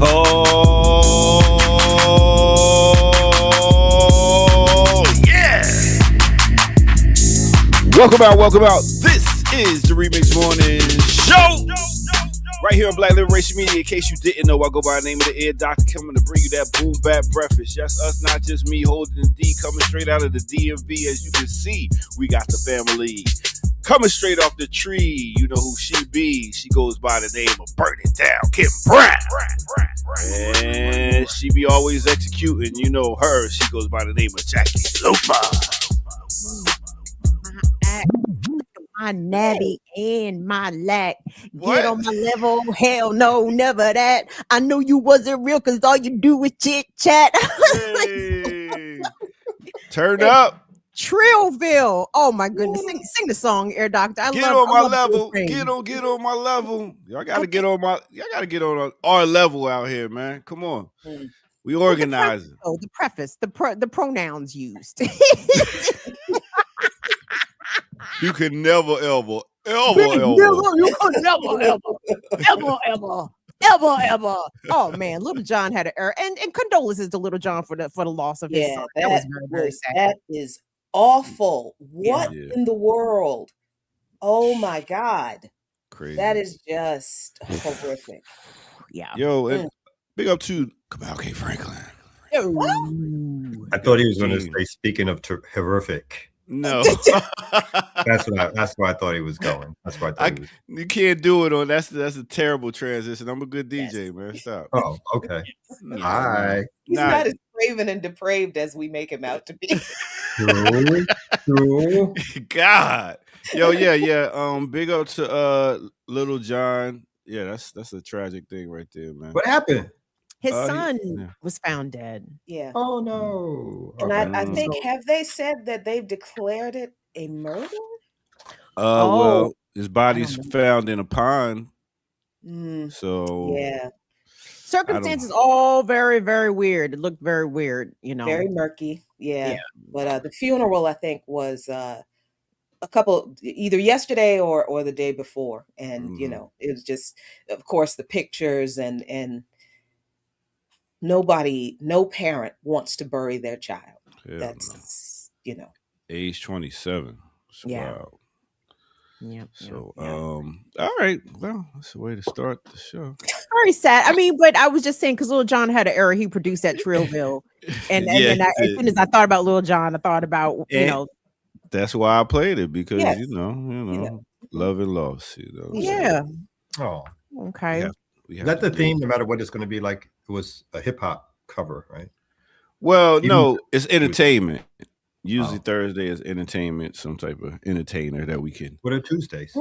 Oh, yeah. Welcome out. This is the Remix Morning Show. Right here on Black Liberation Media. In case you didn't know, I go by the name of the Ear Doctor, coming to bring you that boom bap breakfast. Yes, us, not just me, holding the D, coming straight out of the DMV. As you can see, we got the family coming straight off the tree. You know who she be. She goes by the name of Burn It Down, Kim Brown. And she be always executing. You know her. She goes by the name of Jackie Lupa. My natty and my lack. Get on my level. Hell no, never that. I knew you wasn't real because all you do is chit chat. Hey. Turn up. Trillville. Oh my goodness. Sing the song, Air Doctor. Get on my level. Get on my level. Y'all gotta get on our level out here, man. Come on. We organizing. The preface, the pronouns used. You can never ever. You could never. Oh man, Little John had an error, and condolences to Little John for the loss of his son. That was very, very sad. That is awful. What in the world? Oh my God. Crazy. That is just horrific. Yeah. Yo, and big up to Kamal K. Franklin. I thought he was going to say, speaking of horrific. No. That's where I thought he was going. That's why I thought you can't do it on that's a terrible transition. I'm a good DJ, man. Stop. Oh, okay. Hi. He's not as craven and depraved as we make him out to be. True. God. Yo, yeah. Big up to Little John. Yeah, that's a tragic thing right there, man. What happened? His son was found dead. Yeah. Oh no. And I think, have they said that they've declared it a murder? Well, his body's found in a pond. So yeah. Circumstances all very, very weird. It looked very weird, you know. Very murky. Yeah. But the funeral, I think, was a couple either yesterday or the day before. And you know, it was just, of course, the pictures and no parent wants to bury their child. That's you know, age 27. Wow. Yeah. So all right. Well, that's a way to start the show. Very sad. I mean, but I was just saying because Little John had an error. He produced that Trillville, and as soon as I thought about Little John, I thought about you know. That's why I played it because you know, love and loss. You know. Yeah. Oh. Okay. Is that the theme? No matter what it's going to be like. It was a hip hop cover, right? Well, no, it's entertainment. Usually Thursday is entertainment, some type of entertainer that we can. What are Tuesdays?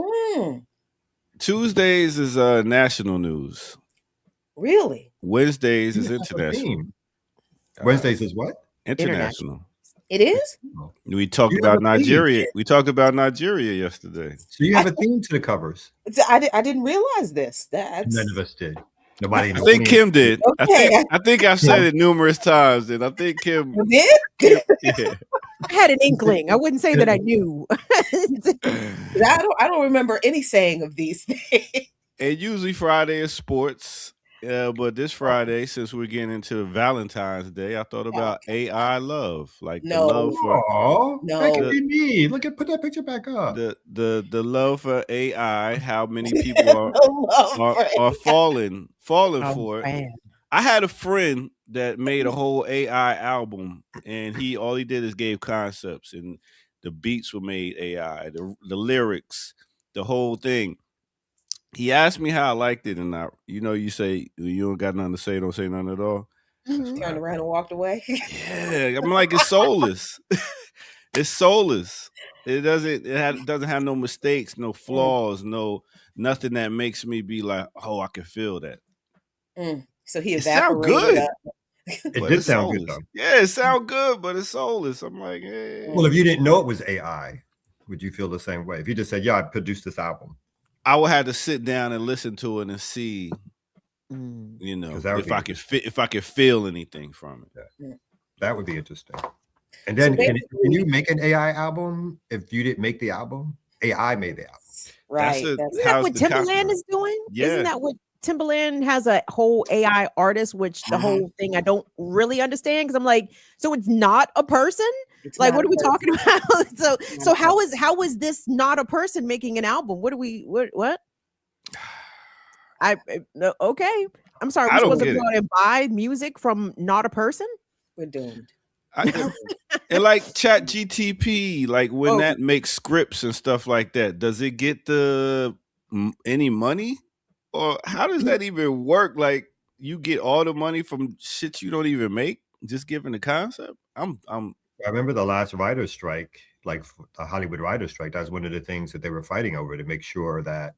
Tuesdays is national news. Really? Wednesdays is international. Wednesdays is what? International. It is? We talked about Nigeria. We talked about Nigeria yesterday. So you have a theme to the covers. I didn't realize this. None of us did. Nobody. I think Kim did. Okay. I think I've said it numerous times, and I think Kim did. Yeah. I had an inkling. I wouldn't say that I knew. I don't remember any saying of these things. And usually Friday is sports. But this Friday, since we're getting into Valentine's Day, I thought about AI love, like the love for. That could be me. Put that picture back up. The love for AI. How many people are falling for it? Man. I had a friend that made a whole AI album, and all he did is gave concepts, and the beats were made AI, the lyrics, the whole thing. He asked me how I liked it, and you say you don't got nothing to say, don't say nothing at all. Turned around and walked away. Yeah, I'm like, it's soulless. It's soulless. It doesn't have no mistakes, no flaws, nothing that makes me be like, oh, I can feel that. So he It sound evaporated. good. It But did it's sound good soulless. though. Yeah, it sound good, but it's soulless. I'm like, hey. Well, if you didn't know it was AI, would you feel the same way? If you just said, "Yeah, I produced this album," I would have to sit down and listen to it and see, you know, because that would if be I could if I could feel anything from it. that would be interesting. And So then, can you basically, make an AI album if you didn't make the album? AI made the album. That's right? a That's Isn't that how's what the Timberland copyright? is doing? Isn't Yeah. that what Timberland has a whole AI artist, which the whole thing I don't really understand because I'm like, so it's not a person? it's Like, not what a are we person. talking about? So Not so a how person. is this not a person making an album? What? No, okay. I'm sorry, we're I don't supposed to get go it. out and buy music from not a person? We're doomed. I, We're doomed. and like Chat GTP, like when Oh, that makes scripts and stuff like that, does it get any money, or how does that even work? Like you get all the money from shit you don't even make, just given the concept. I'm I remember the last writer's strike, like the Hollywood writer's strike. That's one of the things that they were fighting over, to make sure that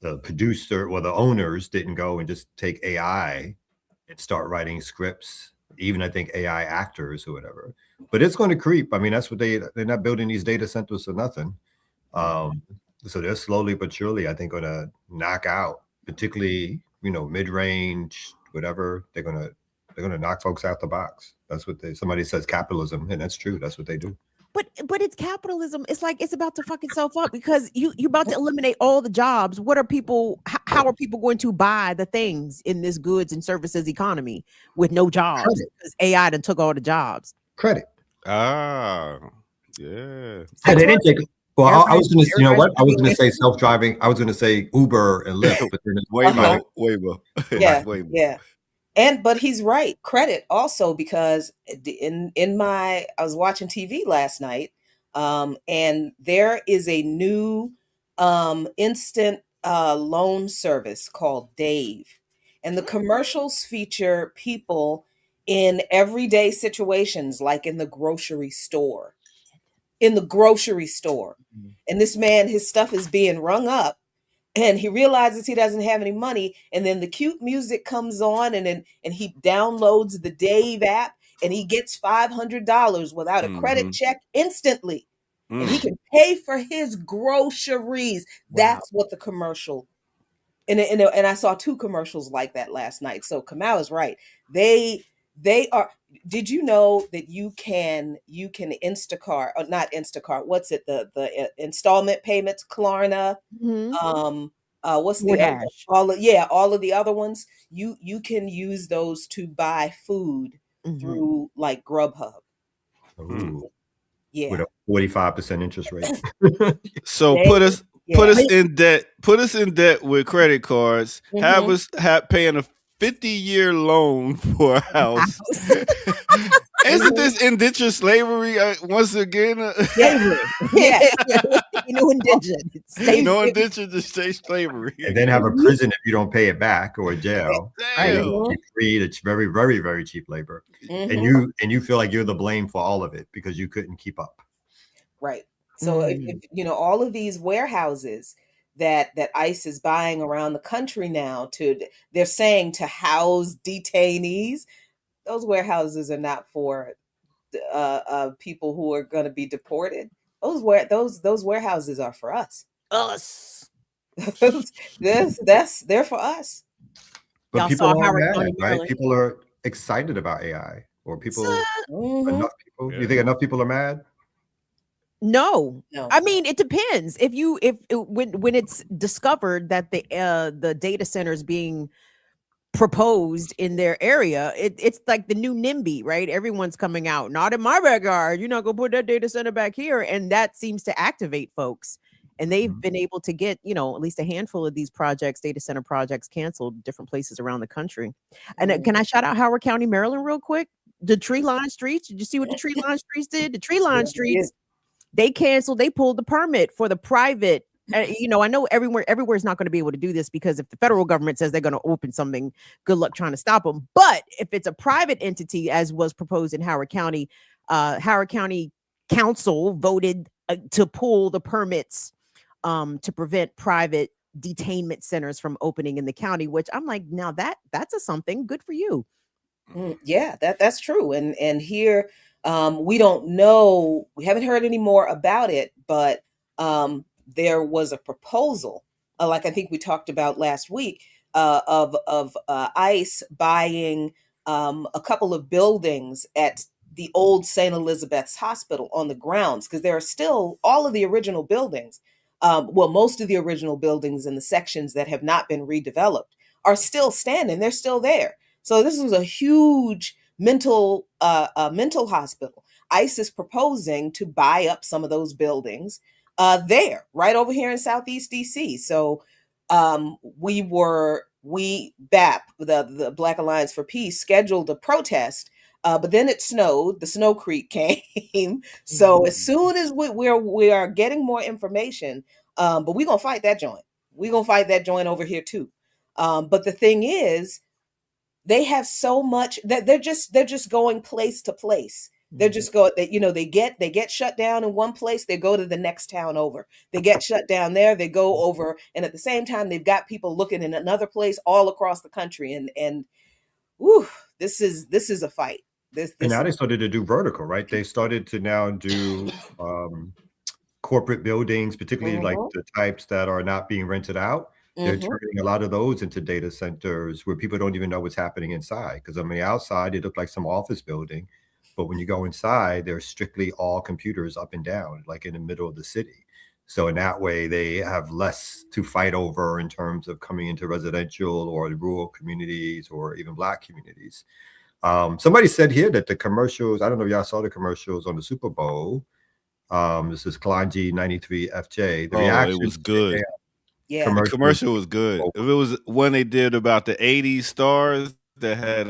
the producer or the owners didn't go and just take AI and start writing scripts, even I think AI actors or whatever. But it's going to creep. I mean, that's what they're not building these data centers for nothing. So they're slowly but surely, I think, going to knock out, particularly, mid-range, whatever. They're gonna knock folks out the box. That's what somebody says capitalism, and that's true. That's what they do. but it's capitalism. It's like it's about to fuck itself up because you about to eliminate all the jobs. What are people? How are people going to buy the things in this goods and services economy with no jobs? Credit. Because AI done took all the jobs. Credit. yeah. Yeah, they didn't take. Well, I was going to, you know what? I was going to say self-driving. I was going to say Uber and Lyft, but then Waymo, Waymo, Yeah, Waymo. yeah. But he's right. Credit also, because I was watching TV last night, and there is a new instant loan service called Dave, and the commercials feature people in everyday situations, like in the grocery store. In the grocery store, and this man, his stuff is being rung up, and he realizes he doesn't have any money, and then the cute music comes on, and he downloads the Dave app, and he gets $500 without a credit check instantly, and he can pay for his groceries. That's what the commercial. And I saw two commercials like that last night. So Kamal is right. They are. Did you know that you can Instacart, or not Instacart? What's it? The installment payments, Klarna. What's the other, DoorDash. all of the other ones? You can use those to buy food through like Grubhub. Ooh, Yeah. with a 45% interest rate. So They- put us yeah. in debt. Put us in debt with credit cards. Have Mhm. us paying a 50-year loan for a house. Isn't this indentured slavery once again? Yeah. Yeah. No indentured. It's slavery. No indentured to stay slavery. And then have a prison if you don't pay it back, or a jail. Damn. Mhm. Free. It's very, very, very cheap labor, Mhm. and you feel like you're the blame for all of it because you couldn't keep up. Right. So if all of these warehouses that ICE is buying around the country now, they're saying to house detainees, those warehouses are not for people who are going to be deported. Those warehouses are for us. Us. They're for us. But Y'all people saw are Howard mad, County, right? Maryland. People are excited about AI, or people. Mhm. Enough people. Yeah. You think enough people are mad? No. No. I mean, it depends. When it's discovered that the data centers being proposed in their area, it's like the new NIMBY, right? Everyone's coming out. Not in my backyard. You're not gonna put that data center back here, and that seems to activate folks. And they've been able to get, at least a handful of these data center projects, canceled different places around the country. And can I shout out Howard County, Maryland, real quick? The tree line streets. Did you see what the tree line streets did? The tree line streets. They pulled the permit for the private. I know everywhere is not going to be able to do this, because if the federal government says they're going to open something, good luck trying to stop them. But if it's a private entity, as was proposed in Howard County Council voted to pull the permits to prevent private detainment centers from opening in the county, which I'm like, now that's a something. Good for you. Yeah, that's true. And here, we don't know. We haven't heard any more about it, but there was a proposal, like I think we talked about last week, of ICE buying a couple of buildings at the old St. Elizabeth's Hospital on the grounds, because there are still all of the original buildings. Well, most of the original buildings in the sections that have not been redeveloped are still standing. They're still there. So this was a huge mental hospital. ICE is proposing to buy up some of those buildings there, right over here in Southeast DC. So we BAP, the Black Alliance for Peace, scheduled a protest. But then it snowed. The snow creek came. So as soon as we are getting more information, but we're gonna fight that joint. We're gonna fight that joint over here too. But the thing is, they have so much that they're just going place to place. They're just go that they get shut down in one place, they go to the next town over. They get shut down there, they go over, and at the same time they've got people looking in another place all across the country. And whew, this is a fight. And now they started to do vertical, right? They started to now do corporate buildings, particularly like the types that are not being rented out. They're turning a lot of those into data centers where people don't even know what's happening inside. Because on the outside, it looked like some office building. But when you go inside, they're strictly all computers up and down, like in the middle of the city. So in that way, they have less to fight over in terms of coming into residential or the rural communities or even Black communities. Somebody said here that the commercials, I don't know if y'all saw the commercials on the Super Bowl. This is Klein G93 FJ. The reaction, it was good. Yeah, the commercial was good. If it was one they did about the 80s stars that had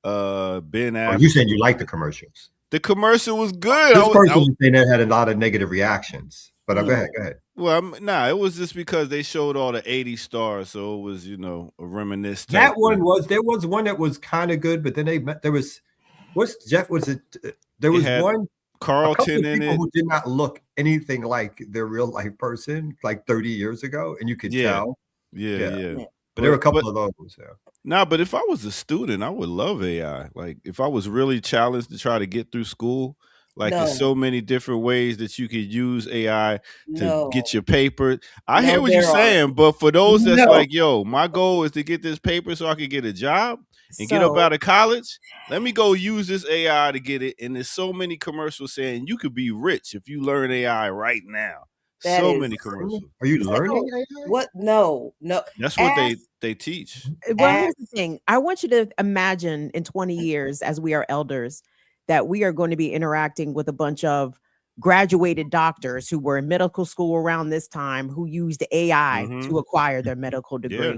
Ben Affleck. You said you liked the commercials. The commercial was good. This person was saying that had a lot of negative reactions. But go ahead. Well, it was just because they showed all the 80 stars, so it was, a reminiscence. That one there was one that was kind of good, but then there was there was one Carlton in it who did not look anything like their real life person, like 30 years ago, and you could tell. Yeah. But there were a couple of those. Nah, but if I was a student, I would love AI. Like if I was really challenged to try to get through school, there's so many different ways that you could use AI to get your paper. I hear what you're saying, but for those that's like, yo, my goal is to get this paper so I can get a job and get up out of college. Let me go use this AI to get it. And there's so many commercials saying you could be rich if you learn AI right now. Many commercials. Are you learning AI? What? No. That's what they teach. Well, here's the thing. I want you to imagine in 20 years, as we are elders, that we are going to be interacting with a bunch of graduated doctors who were in medical school around this time, who used AI to acquire their medical degree. Yeah.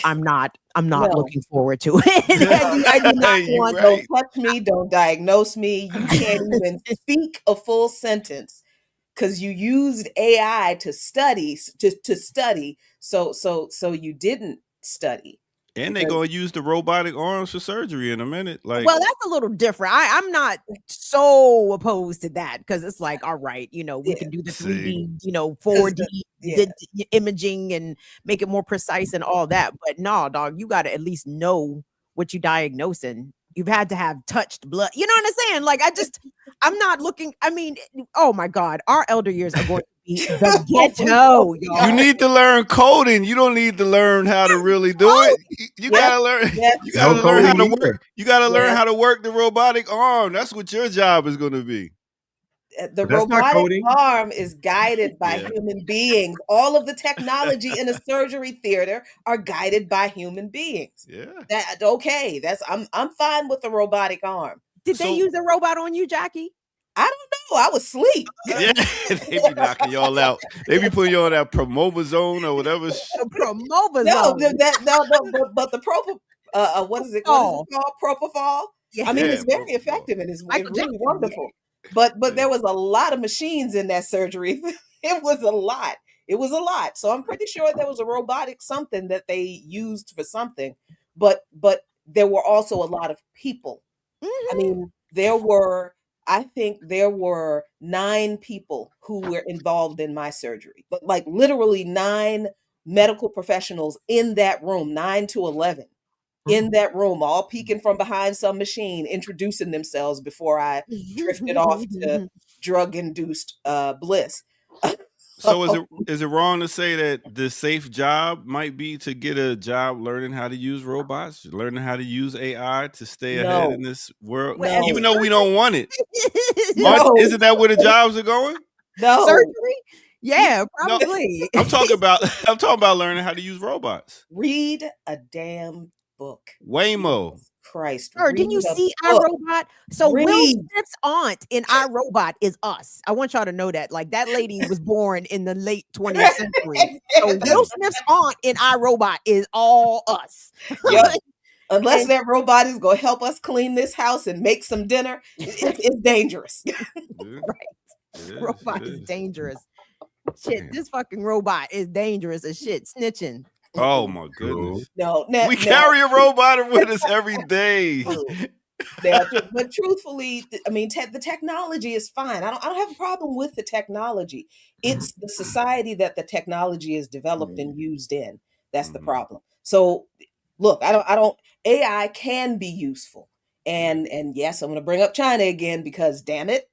I'm not looking forward to it. I do not want. Don't touch me. Don't diagnose me. You can't even speak a full sentence because you used AI to study. So you didn't study. And they're going to use the robotic arms for surgery in a minute. Well, that's a little different. I'm not so opposed to that because it's like, all right, we can do the 3D, 4D imaging and make it more precise and all that. But no, dog, you got to at least know what you're diagnosing. You've had to have touched blood. You know what I'm saying? I'm not looking. I mean, oh my God, our elder years are going to be the ghetto. You need to learn coding. You don't need to learn how to really do it. You gotta learn. You gotta learn how to work. You gotta learn how to work the robotic arm. That's what your job is going to be. The robotic arm is guided by human beings. All of the technology in a surgery theater are guided by human beings. Yeah. I'm fine with the robotic arm. Did they use a robot on you, Jackie? I don't know. I was asleep. Yeah, they be knocking y'all out. They be putting you on that promobazone or whatever. Promobazone. No, but the what is it called? Propofol. Yeah. I mean, it's very effective and it's really wonderful. But there was a lot of machines in that surgery. It was a lot. So I'm pretty sure there was a robotic something that they used for something. But there were also a lot of people. I mean, I think there were 9 people who were involved in my surgery, but like literally 9 medical professionals in that room, 9 to 11, in that room, all peeking from behind some machine, introducing themselves before I drifted off to drug-induced bliss. So is it wrong to say that the safe job might be to get a job learning how to use robots, learning how to use AI to stay ahead in No, this world, Well, even though we don't want it? no, Isn't that where the jobs are going? no. surgery? Yeah, No, probably. I'm talking about learning how to use robots. Read a damn book. Waymo. Jesus Christ, Sir, read didn't you a see book. iRobot? So Will Read. Smith's aunt in iRobot is us. I want y'all to know that. Like that lady was born in the late 20th century. So Will Smith's aunt in iRobot is all us. Yep. Unless And- that robot is going to help us clean this house and make some dinner, it's dangerous. Yeah, Right. Robot it is is. dangerous. Shit, Damn. this fucking robot is dangerous as shit. Snitching. Oh my goodness. No, We carry a robot with us every day. but truthfully, I mean, the technology is fine. I don't have a problem with the technology. It's the society that the technology is developed and used in. That's the problem. So, look, I don't. AI can be useful, and yes, I'm going to bring up China again because damn it,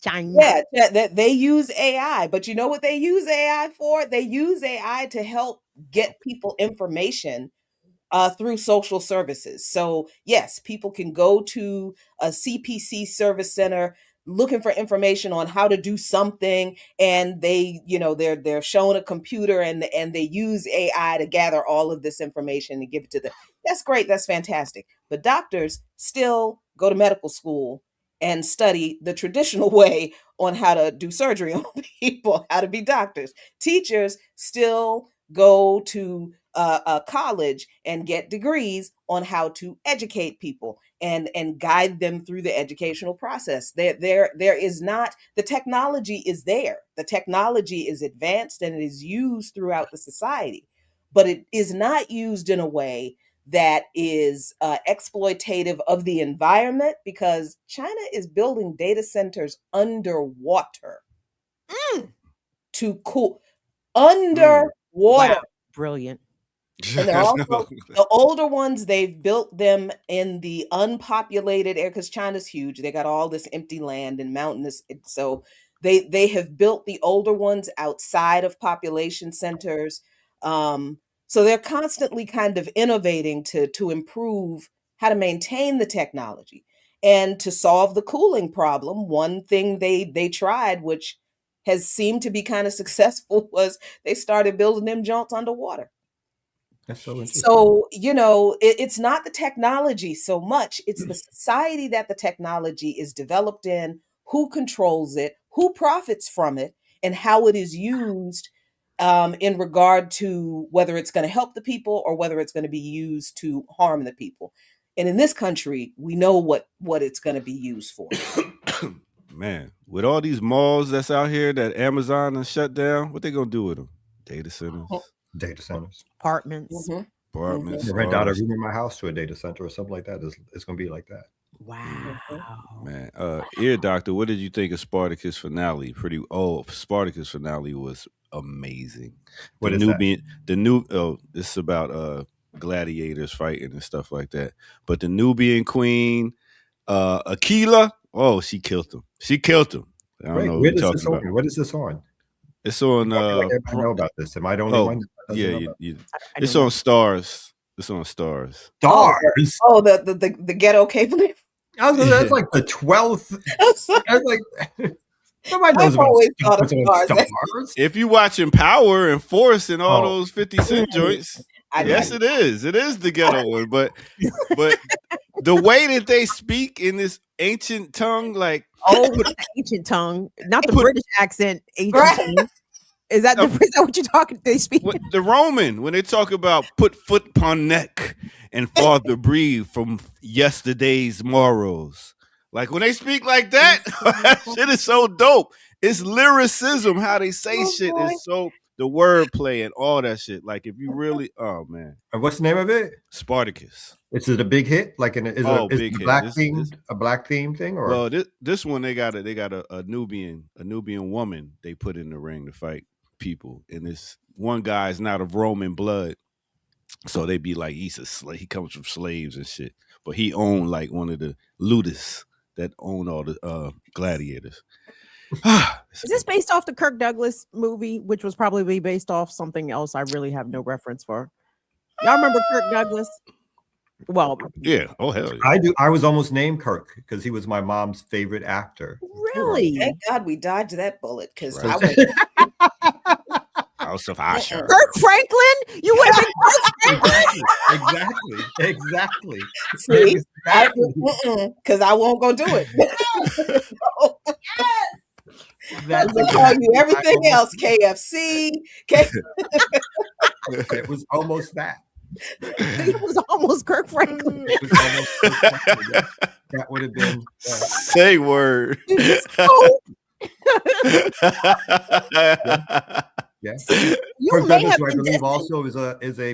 China. yeah, that they use AI. But you know what they use AI for? They use AI to help get people information through social services. So yes, people can go to a CPC service center looking for information on how to do something, and they're shown a computer and they use AI to gather all of this information and give it to them. That's great. That's fantastic. But doctors still go to medical school and study the traditional way on how to do surgery on people, how to be doctors. Teachers still go to college and get degrees on how to educate people and guide them through the educational process. There is not, the technology is there. The technology is advanced and it is used throughout the society, but it is not used in a way that is exploitative of the environment, because China is building data centers underwater to cool underwater. Wow. Brilliant. And they're also the older ones, they've built them in the unpopulated area because China's huge. They got all this empty land and mountainous. So they have built the older ones outside of population centers. So they're constantly kind of innovating to improve how to maintain the technology and to solve the cooling problem. One thing they tried, which has seemed to be kind of successful, was they started building them jaunts underwater. That's so interesting. So, it's not the technology so much, it's the society that the technology is developed in, who controls it, who profits from it, and how it is used in regard to whether it's going to help the people or whether it's going to be used to harm the people. And in this country, we know what it's going to be used for. Man, with all these malls that's out here that Amazon has shut down, what they gonna do with them? Data centers. Data centers. Apartments. Apartments. You rent out a room in my house to a data center or something like that. It's going to be like that. Wow. Man, Ear Doctor, what did you think of Spartacus finale? Spartacus finale was amazing. What is that? It's about gladiators fighting and stuff like that. But the Nubian queen, Aquila, she killed him. I don't know what Where you're is talking this about. on? What is this on? It's on Like everybody know about this. Am I the only one? That doesn't know about it's on Stars. It's on Stars. Stars. Oh, the ghetto cable. I was that's like the 12th. I was like, nobody knows I've about always thought of Stars. If you watching Power and Force and all those 50 Cent joints, yes, it is. It is the ghetto one. But the way that they speak in this ancient tongue, like the ancient tongue, not the British accent. Ancient tongue. Is that what you're talking? They speak the Roman when they talk about put foot upon neck and father breathe from yesterday's morrows. Like when they speak like that, that shit is so dope. It's lyricism how they say shit is so the wordplay and all that shit. Like if you really, oh man, and what's the name of it? Spartacus. Is it a big hit? Like is it a black theme thing? Or well, this one they got a Nubian woman they put in the ring to fight people, and one guy's not of Roman blood, so they be like he's a slave. He comes from slaves and shit, but he owned like one of the ludus that owned all the gladiators. Is this based off the Kirk Douglas movie, which was probably based off something else I really have no reference for? Y'all remember Kirk Douglas? Well, yeah. Oh hell yeah. I do. I was almost named Kirk because he was my mom's favorite actor. really? Thank God we dodged that bullet because Right. I would. House of Usher. Kirk Franklin? You would have been Exactly. See, Exactly. because I won't go do it. That's They call you everything else, KFC. It was almost that. it was almost Kirk Franklin. It was almost that. That would have been. Say word. Yeah. You Kirk may Douglas, have who I been believe destined. also was a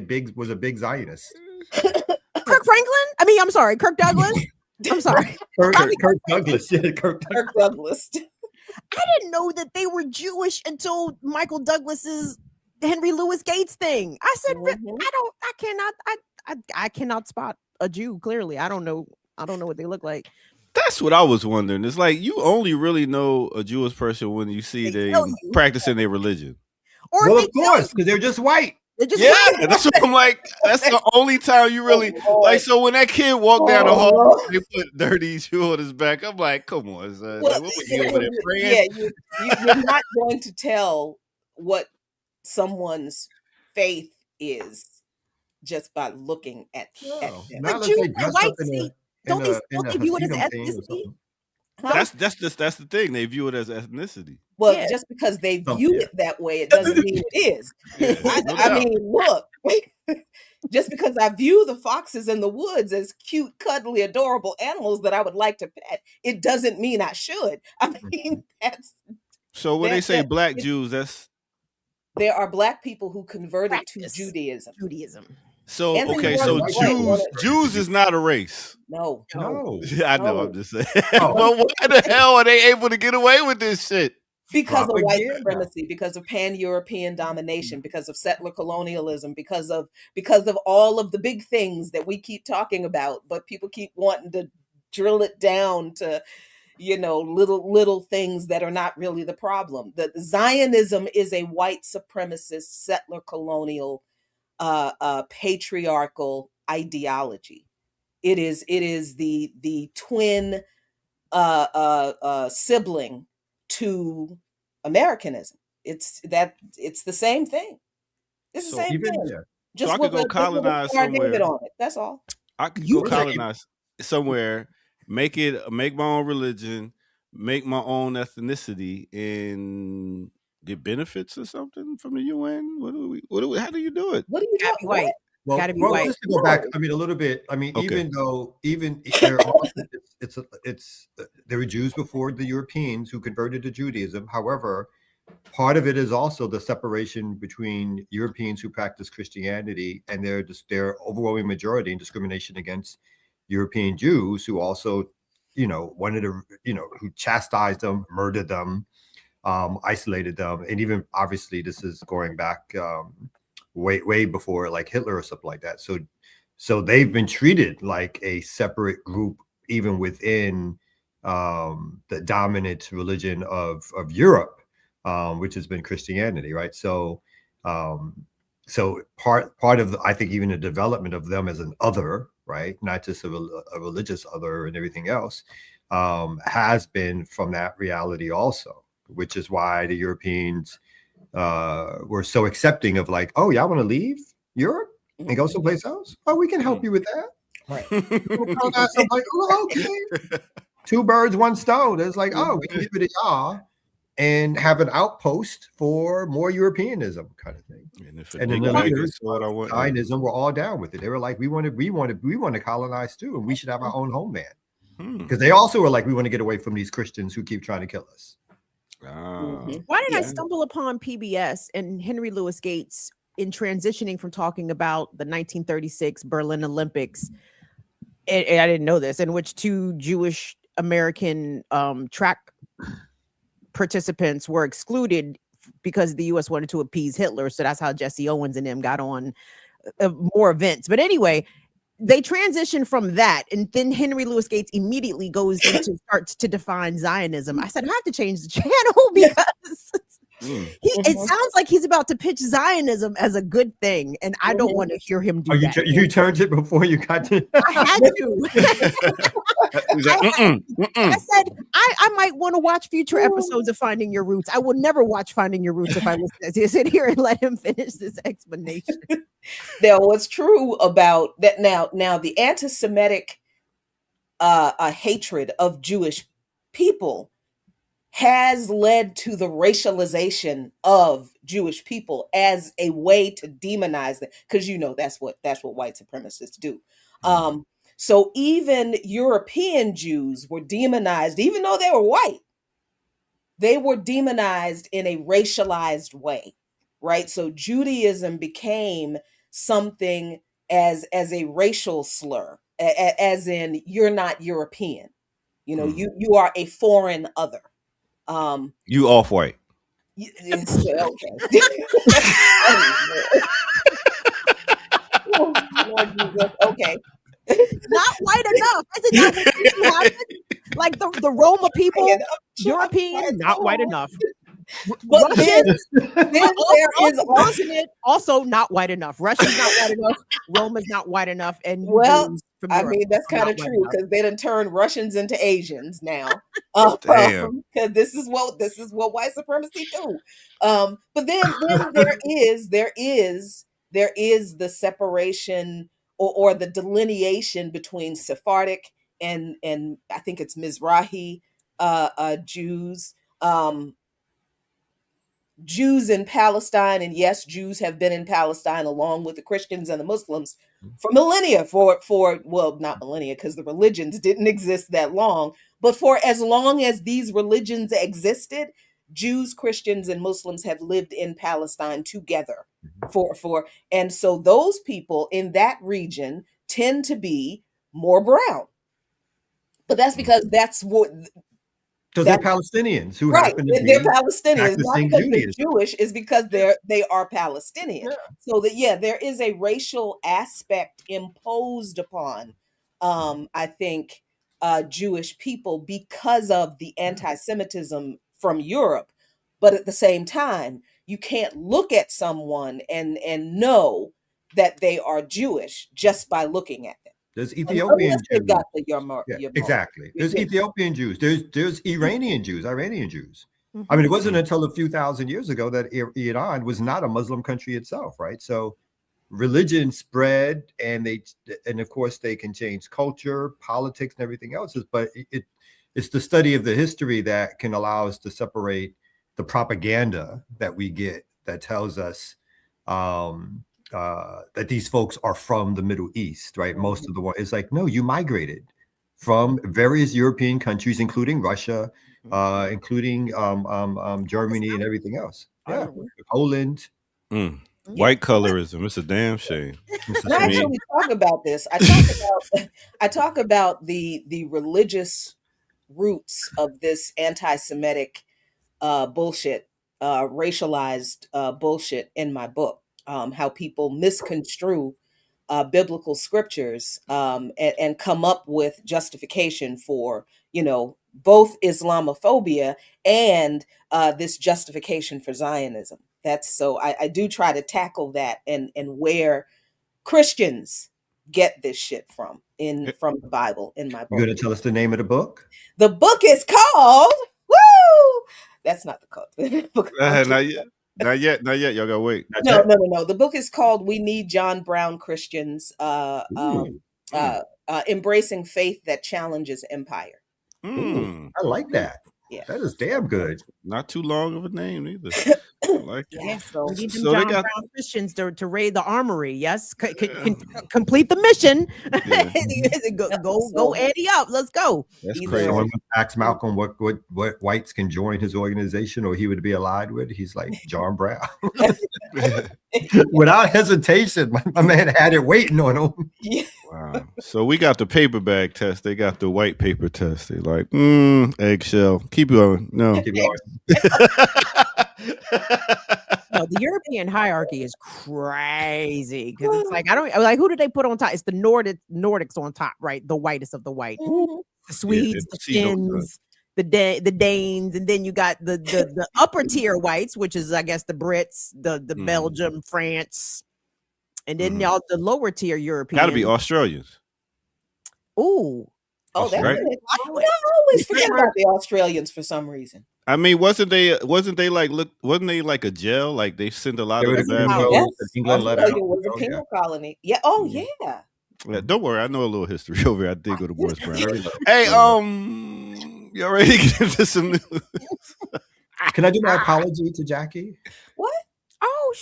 big Zionist. Kirk Franklin? I mean, I'm sorry, Kirk Douglas. I'm sorry. Kirk Douglas. Yeah, Kirk Douglas. I didn't know that they were Jewish until Michael Douglas's Henry Louis Gates thing. I said, I cannot spot a Jew. Clearly, I don't know what they look like. That's what I was wondering. It's like you only really know a Jewish person when you see they practicing their religion. Or well, of course, because they're just white. They're just yeah, that's what I'm like. That's the only time you really like. So when that kid walked down the hall, they put dirty Jew on his back. I'm like, come on, son. Well, like, what was he over there praying? Yeah, you're not going to tell what someone's faith is just by looking at them. Not But unless Jews they are dress white. up in See, a don't they view it as Hasidim thing or ethnicity? something. That's the thing. They view it as ethnicity. Well, Yeah. just because they view it that way, it doesn't mean it is. I mean, look, just because I view the foxes in the woods as cute, cuddly, adorable animals that I would like to pet, it doesn't mean I should. I mean, that's So when they say black Jews, that's there are black people who converted to Judaism. So And okay, then so the white Jews is not a race. No. I know. I'm just saying. Well, why the hell are they able to get away with this shit? Because of white supremacy, because of pan-European domination, because of settler colonialism, because of all of the big things that we keep talking about, but people keep wanting to drill it down to, little things that are not really the problem. The Zionism is a white supremacist, settler colonial, patriarchal ideology. It is the twin sibling to Americanism. It's the same thing. It's the same thing. Yeah. Just so I could go colonize somewhere. On it. That's all. I could go colonize somewhere, make my own religion, make my own ethnicity, and get benefits or something from the UN. How do you do it? What do you do? White. Well, gotta be white. Just to go back, I mean, a little bit. I mean, even there were Jews before the Europeans who converted to Judaism. However, part of it is also the separation between Europeans who practice Christianity and their overwhelming majority in discrimination against European Jews who also, wanted to, who chastised them, murdered them, isolated them, and even obviously this is going back. Way before like Hitler or something like that. So they've been treated like a separate group, even within the dominant religion of Europe, which has been Christianity, right? So part of I think even the development of them as an other, right, not just a religious other and everything else, has been from that reality also, which is why the Europeans were so accepting of like, oh, y'all want to leave Europe and go someplace else? Oh, we can help you with that. Right. I'm like, oh, okay. Two birds, one stone. It's like, oh, we can give it to y'all and have an outpost for more Europeanism kind of thing. And then the leaders of Zionism were all down with it. They were like, we want to colonize too, and we should have our own homeland. Because they also were like, we want to get away from these Christians who keep trying to kill us. Why did I stumble upon PBS and Henry Louis Gates in transitioning from talking about the 1936 Berlin Olympics? And I didn't know this, in which two Jewish American track participants were excluded because the U.S. wanted to appease Hitler. So that's how Jesse Owens and them got on more events. But anyway, they transition from that, and then Henry Louis Gates immediately goes into starts to define Zionism. I said I have to change the channel because it sounds like he's about to pitch Zionism as a good thing, and I don't want to hear him do that. You turned it before you got to. I had to. I said I might want to watch future episodes of Finding Your Roots. I will never watch Finding Your Roots if I listen to sit here and let him finish this explanation. Now, what's true about that? Now the anti-Semitic hatred of Jewish people has led to the racialization of Jewish people as a way to demonize them, because that's what white supremacists do. So even European Jews were demonized, even though they were white. They were demonized in a racialized way, right? So Judaism became something as a racial slur, as in you're not European, you are a foreign other. You off-white. Okay. Okay. Not white enough. Is it not what usually happens? Like the Roma people, European, not white enough. But then there is also not white enough. Russia's not white enough. Roma's not white enough. And I mean, that's kind of true, because they done turned Russians into Asians now. Damn. Because this is what white supremacy do. But then there is the separation or the delineation between Sephardic and I think it's Mizrahi Jews. Jews in Palestine, and yes, Jews have been in Palestine along with the Christians and the Muslims for millennia, well, not millennia, because the religions didn't exist that long, but for as long as these religions existed, Jews, Christians, and Muslims have lived in Palestine together and so those people in that region tend to be more brown. But that's because they're Palestinians who right. happen to be they're Palestinians, not because Judaism. they're Jewish, is because they are Palestinian. Yeah. So that there is a racial aspect imposed upon I think Jewish people because of the anti-Semitism from Europe. But at the same time, you can't look at someone and know that they are Jewish just by looking at them. There's Ethiopian Jews. Exactly. There's Ethiopian Jews. There's Iranian Jews. Mm-hmm. I mean, it wasn't until a few thousand years ago that Iran was not a Muslim country itself, right? So religion spread, and of course they can change culture, politics, and everything else. But it's the study of the history that can allow us to separate the propaganda that we get that tells us that these folks are from the Middle East, right? Most of the one, it's like, no, you migrated from various European countries, including Russia, including Germany and everything else. Yeah, Poland. White colorism. It's a damn shame. I actually talk about this. I talk about the religious roots of this anti-Semitic bullshit, racialized bullshit in my book. How people misconstrue biblical scriptures and come up with justification for, both Islamophobia and this justification for Zionism. So I do try to tackle that and where Christians get this shit from the Bible in my book. You're going to tell us the name of the book? The book is called, woo! That's not the book. Not yet. Y'all gotta wait. No. The book is called "We Need John Brown Christians: Embracing Faith That Challenges Empire." I like that. Yeah, that is damn good. Not too long of a name either. I like it. Yeah, so we need them John Brown Christians to raid the armory. Yes, complete the mission. Yeah. go Eddie up. Let's go. That's crazy. Someone asked Malcolm what whites can join his organization or he would be allied with. He's like, John Brown. Without hesitation, my man had it waiting on him. Yeah. Wow. So we got the paper bag test. They got the white paper test. They like, eggshell. Keep going. No. Keep going. No, the European hierarchy is crazy because it's like I don't like who did they put on top? It's the Nordics on top, right? The whitest of the white. Mhm. The Swedes, the see those, Finns, the Danes, and then you got the upper tier whites, which is I guess the Brits, the Belgium, France, and then y'all the lower tier Europeans. Got to be Australians. Ooh. Oh, that's Right? it. I always forget about the Australians for some reason. I mean, wasn't they like wasn't they like a jail? Like they sent a lot They of were the the bad England- people. Yes, England let out. Australia was a Oh, yeah. penal colony. Yeah. Oh, Mhm. yeah. Yeah, don't worry, I know a little history over here. I did go to Morris Brown. Very little. Hey, you ready to get into some news? Can I do my apology to Jackie? What? Oh,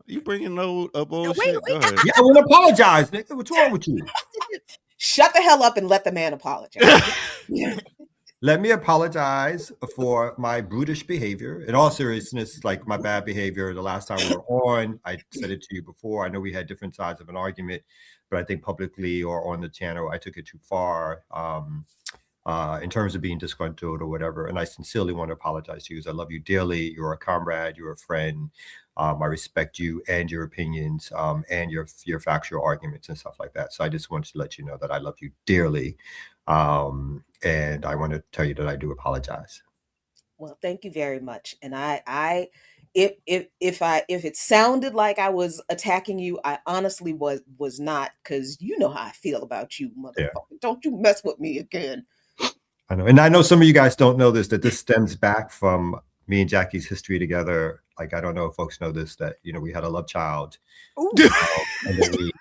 You bringing up old wait, shit? Go ahead. Yeah, I want to apologize, nigga. What's wrong with you? Shut the hell up and let the man apologize. Let me apologize for my brutish behavior. In all seriousness, like my bad behavior the last time we were on. I said it to you before. I know we had different sides of an argument, but I think publicly or on the channel, I took it too far in terms of being disgruntled or whatever. And I sincerely want to apologize to you because I love you dearly. You're a comrade. You're a friend. I respect you and your opinions and your factual arguments and stuff like that. So I just wanted to let you know that I love you dearly. And I want to tell you that I do apologize. Well, thank you very much. And if it sounded like I was attacking you, I honestly was not, because you know how I feel about you, motherfucker. Yeah. Don't you mess with me again. I know, and I know some of you guys don't know this, that this stems back from me and Jackie's history together. Like, I don't know if folks know this, that we had a love child, and then we,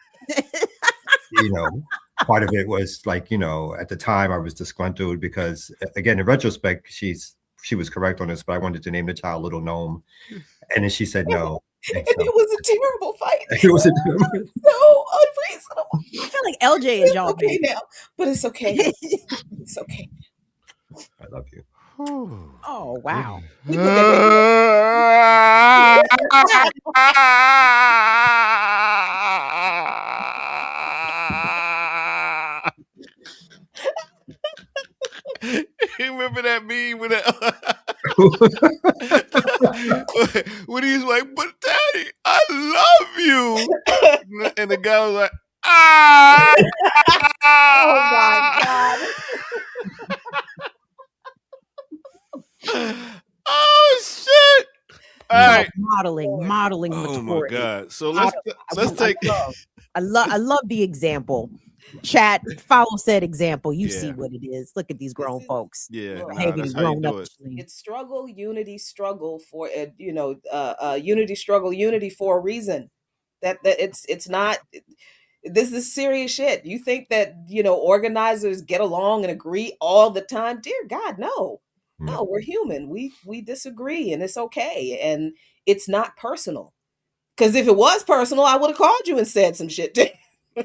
part of it was like, at the time I was disgruntled because, again, in retrospect, she was correct on this, but I wanted to name the child Little Gnome, and then she said no. And it was a terrible fight. It was so unreasonable. I feel like LJ is y'all okay baby. now, but it's okay. It's okay. I love you. Oh wow. You remember that meme when when he's like, "But Daddy, I love you," and the guy was like, "Ah!" Oh my God. Oh shit! All right, modeling oh maturity. my God! So let's take. I love the example. Chat, follow said example. You see what it is. Look at these grown folks. Yeah, behaving grown up. It's struggle, unity, struggle for unity, struggle, unity for a reason. That it's not. This is serious shit. You think that organizers get along and agree all the time? Dear God, no. No, we're human. We disagree, and it's okay, and it's not personal. Because if it was personal, I would have called you and said some shit to you.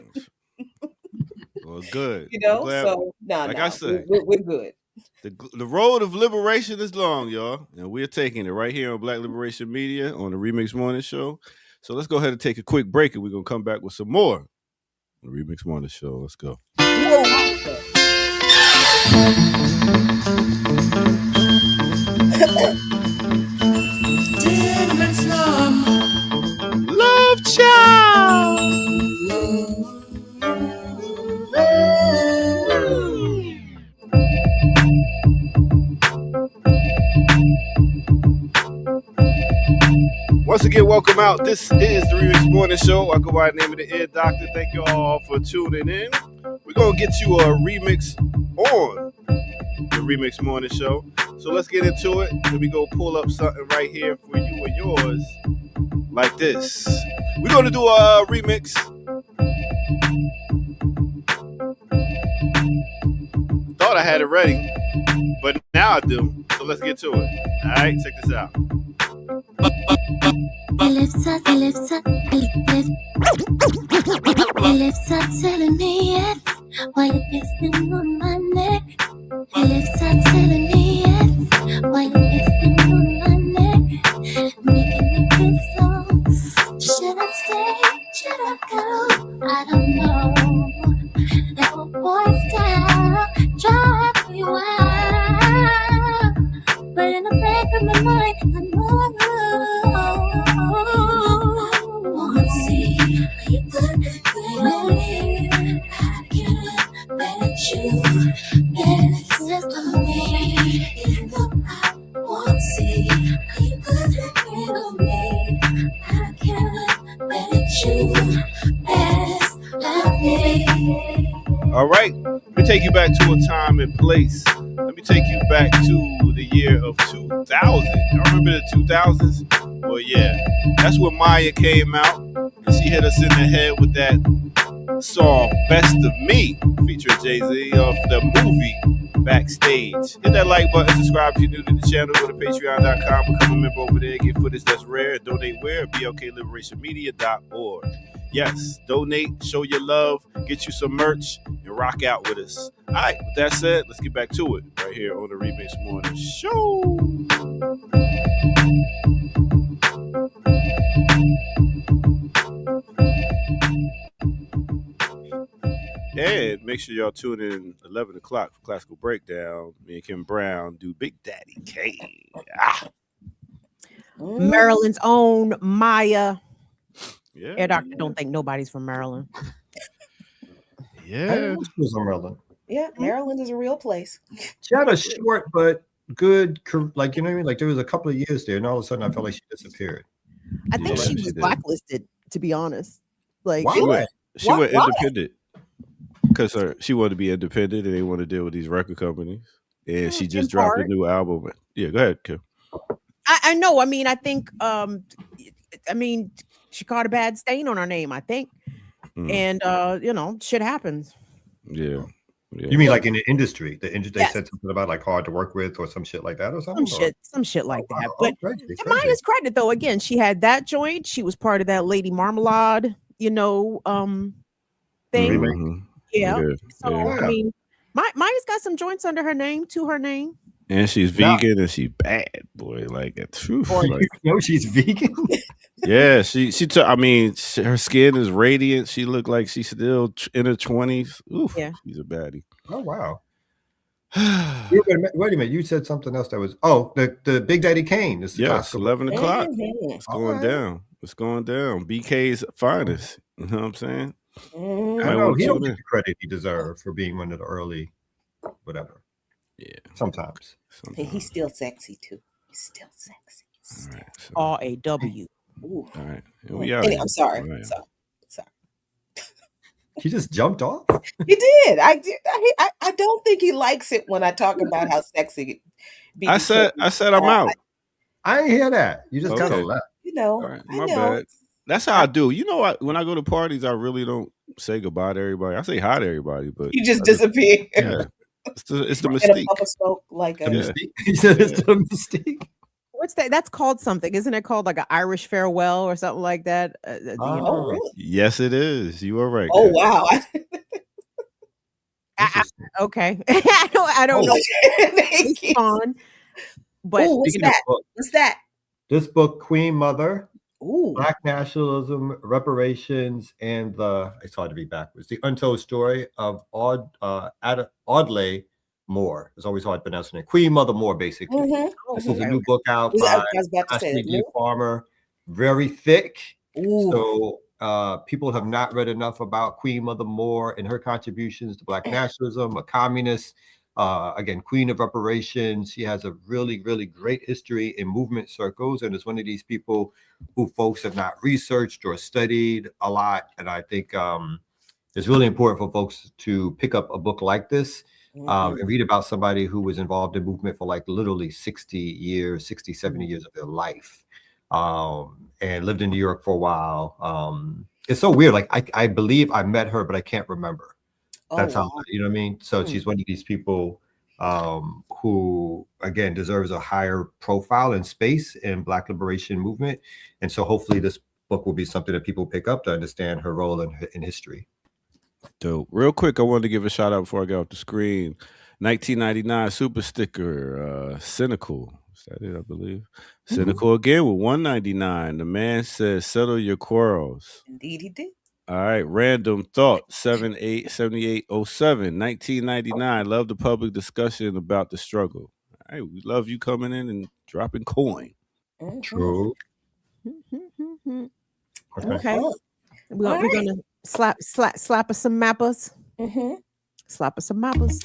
Well, good. So I said, we're good. The road of liberation is long, y'all, and we're taking it right here on Black Liberation Media on the Remix Morning Show. So let's go ahead and take a quick break, and we're gonna come back with some more on the Remix Morning Show. Let's go. Love Child. Once again, welcome out. This is the Remix Morning Show. I go by the name of the Ear Doctor. Thank you all for tuning in. We're gonna get you a remix on the Remix Morning Show. So let's get into it. Let me go pull up something right here for you and yours, like this. We're gonna do a remix. Thought I had it ready, but now I do. So let's get to it. All right, check this out. Your lips are telling me yes, while you're kissing on my neck. Your lips are telling me yes, while you're kissing on my neck. Making me feel so. Should I stay? Should I go? I don't know. That old boy style drive me wild, but in the back of my mind, I know I love. People agree on me. I can't let you exist on me. Even though I won't see. People agree on me. I can't let you pass on me. All right, let me take you back to a time and place. Let me take you back to the year of 2000. Y'all remember the 2000s? Well, yeah, that's when Maya came out, and she hit us in the head with that song "Best of Me" featuring Jay-Z off the movie Backstage. Hit that like button, subscribe if you're new to the channel, go to patreon.com, become a member over there, get footage that's rare, and donate where? BLKLiberationMedia.org. Yes, donate, show your love, get you some merch, and rock out with us. All right, with that said, let's get back to it right here on the Remix Morning Show. And make sure y'all tune in 11 o'clock for Classical Breakdown. Me and Kim Brown do Big Daddy Kane. Maryland's own Maya. Yeah. Air Doctor don't think nobody's from Maryland. I was from Maryland. Yeah, Maryland is a real place. She had a short but good, like, you know what I mean? Like, there was a couple of years there, and all of a sudden I felt like she disappeared. I think she was did. blacklisted, to be honest. Like, Why? She went independent. Because she wanted to be independent and they want to deal with these record companies. And she just dropped a new album. Yeah, go ahead, Kim. I know. I mean, I think she caught a bad stain on her name, I think. And shit happens. Yeah. You mean like in the industry? The industry they said something about like hard to work with or some shit like that or something? Some shit like that. But to Maya's credit though, again, she had that joint. She was part of that Lady Marmalade, thing. Mm-hmm. Yeah. So I mean, Maya's got some joints under her name, to her name. And she's vegan and she bad, boy. Like the truth. You know she's vegan. Yeah, she I mean, her skin is radiant. She looked like she's still in her 20s. Oof, yeah, she's a baddie. Oh wow. Wait a minute. You said something else that was the Big Daddy Kane. This is 11 o'clock. It's going down. It's going down. BK's finest. You know what I'm saying? I know he don't get the credit he deserves for being one of the early, whatever. Yeah. Sometimes. He's still sexy too. He's still sexy. All right, so. R-A-W. All right. Anyway, I'm sorry. Right. Sorry. He just jumped off. He did. I don't think he likes it when I talk about how sexy. I said I'm out. I didn't hear that. You just kind of left. Right, my bad. That's how I do. You know what? When I go to parties, I really don't say goodbye to everybody. I say hi to everybody, but you just disappear. Yeah. It's the mystique. A puff of smoke, like a mystique. He said it's the mystique. What's that? That's called something, isn't it? Called like an Irish farewell or something like that. Really? Yes, it is. You are right. Oh wow. Okay. I don't know. It's fun. But what's that? What's that? This book, Queen Mother. Ooh. Black Nationalism, Reparations, and it's hard to be backwards. The Untold Story of Audley Moore. It's always hard to pronounce her name. Queen Mother Moore, basically. Mm-hmm. This is a new book out by Ashley D. Farmer. Very thick. Ooh. So people have not read enough about Queen Mother Moore and her contributions to Black nationalism, a communist. Again, Queen of Reparations. She has a really, really great history in movement circles, and is one of these people who folks have not researched or studied a lot. And I think it's really important for folks to pick up a book like this and read about somebody who was involved in movement for like literally 60 years, 60, 70 years of their life, and lived in New York for a while. It's so weird. Like I believe I met her, but I can't remember. That's how, you know what I mean? So she's one of these people who, again, deserves a higher profile and space in Black liberation movement. And so hopefully this book will be something that people pick up to understand her role in history. Dope. Real quick, I wanted to give a shout out before I get off the screen. 1999 super sticker, Cynical. Is that it, I believe? Cynical again with $1.99. The man says, settle your quarrels. Indeed he did. All right, Random Thought 7807 1999. Love the public discussion about the struggle. All right, we love you coming in and dropping coin. True. Okay. We're right. gonna slap us some mappers. Mm-hmm. Slap us some mappers.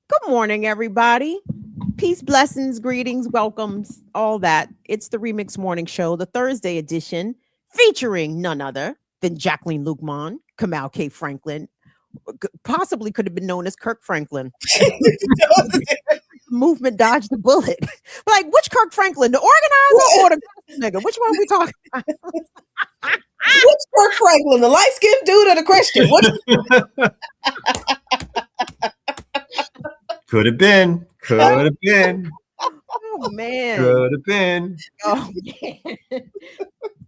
Good morning, everybody. Peace, blessings, greetings, welcomes, all that. It's the Remix Morning Show, the Thursday edition, featuring none other than Jacqueline Lukman, Kamal K. Franklin, possibly could have been known as Kirk Franklin. Movement dodged the bullet. Like, which Kirk Franklin, the organizer or the nigga? Which one are we talking about? What's Kirk Franklin, the light-skinned dude or the Christian? What? Could have been. Oh, man. Could have been. Oh, man.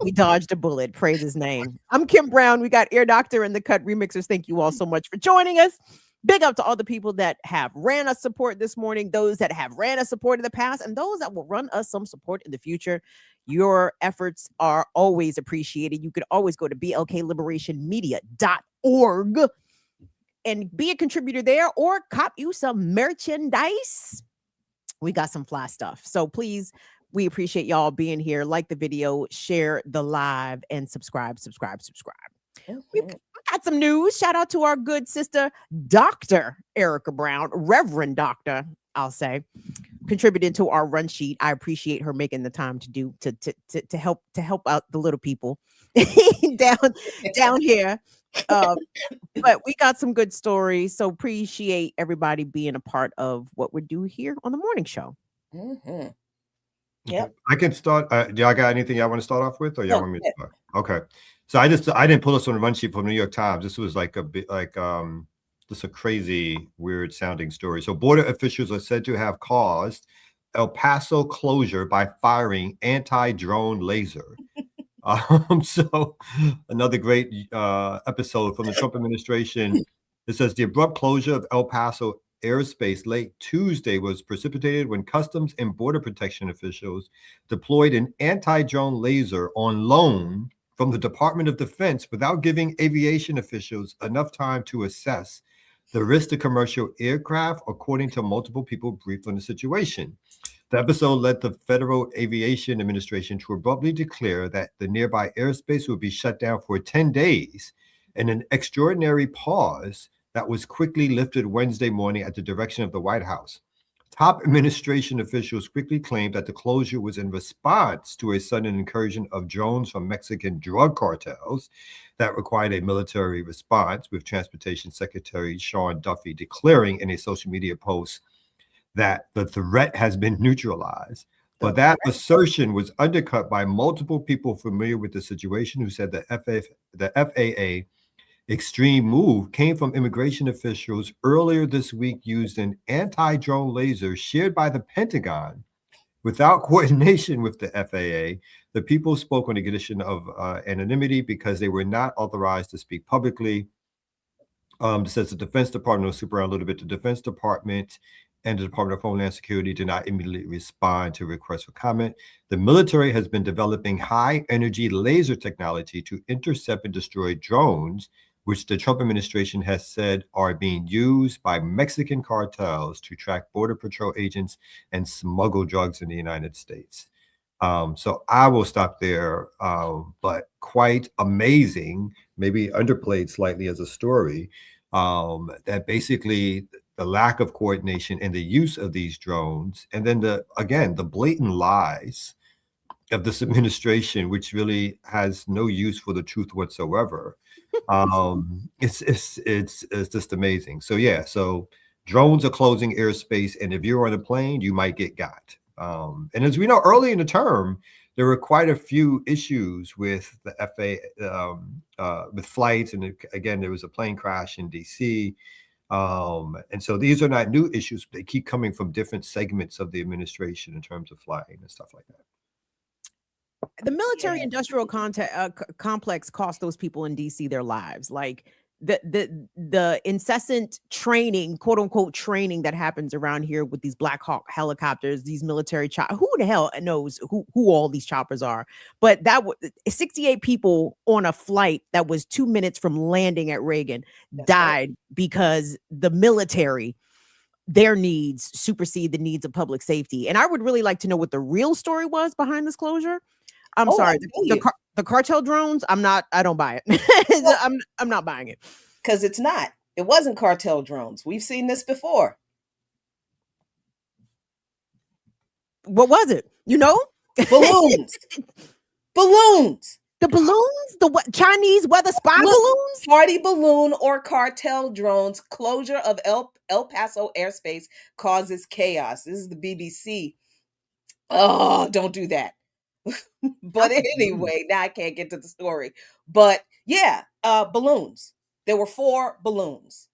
We dodged a bullet. Praise his name. I'm Kim Brown. We got Ear Doctor and the Cut Remixers. Thank you all so much for joining us. Big up to all the people that have ran us support this morning, those that have ran us support in the past, and those that will run us some support in the future. Your efforts are always appreciated. You could always go to blkliberationmedia.org and be a contributor there, or cop you some merchandise. We got some fly stuff. So please, we appreciate y'all being here. Like the video, share the live, and subscribe. We got some news. Shout out to our good sister, Dr. Erica Brown, Reverend Doctor, I'll say, contributing to our run sheet. I appreciate her making the time to help out the little people down here. But we got some good stories, so appreciate everybody being a part of what we do here on the morning show. Mm-hmm. Yep. I can start. Do y'all got anything y'all want to start off with, or y'all want me to yeah. start? Okay. So I didn't pull this on the run sheet from the New York Times. This was like a bit like just a crazy, weird sounding story. So border officials are said to have caused El Paso closure by firing anti-drone laser. So another great episode from the Trump administration. It says the abrupt closure of El Paso airspace late Tuesday was precipitated when Customs and Border Protection officials deployed an anti-drone laser on loan from the Department of Defense without giving aviation officials enough time to assess the risk to commercial aircraft, according to multiple people briefed on the situation. The episode led the Federal Aviation Administration to abruptly declare that the nearby airspace would be shut down for 10 days, in an extraordinary pause that was quickly lifted Wednesday morning at the direction of the White House. Top administration officials quickly claimed that the closure was in response to a sudden incursion of drones from Mexican drug cartels that required a military response, with Transportation Secretary Sean Duffy declaring in a social media post that the threat has been neutralized. But that assertion was undercut by multiple people familiar with the situation, who said the FAA extreme move came from immigration officials earlier this week used an anti-drone laser shared by the Pentagon without coordination with the FAA. The people spoke on the condition of anonymity because they were not authorized to speak publicly. Says the Defense Department, will super around a little bit. The Defense Department and the Department of Homeland Security did not immediately respond to requests for comment. The military has been developing high-energy laser technology to intercept and destroy drones, which the Trump administration has said are being used by Mexican cartels to track Border Patrol agents and smuggle drugs in the United States. So I will stop there, but quite amazing, maybe underplayed slightly as a story, that basically the lack of coordination and the use of these drones, and then the blatant lies of this administration, which really has no use for the truth whatsoever. It's just amazing. So yeah, so drones are closing airspace, and if you're on a plane, you might get got. And as we know, early in the term, there were quite a few issues with the FAA, with flights, and again, there was a plane crash in DC. And so these are not new issues. They keep coming from different segments of the administration in terms of flying and stuff like that. The military industrial complex cost those people in DC their lives. Like, the incessant training, quote unquote training that happens around here with these Black Hawk helicopters, these military who the hell knows who all these choppers are? But 68 people on a flight that was 2 minutes from landing at Reagan died because the military, their needs supersede the needs of public safety. And I would really like to know what the real story was behind this closure. I'm sorry, the cartel drones. I don't buy it. Well, I'm not buying it because it's not. It wasn't cartel drones. We've seen this before. What was it? You know, balloons. Balloons. The balloons, the Chinese weather spy balloons, party balloon or cartel drones. Closure of El Paso airspace causes chaos. This is the BBC. Oh, don't do that. But anyway, now I can't get to the story. But yeah, balloons. There were 4 balloons.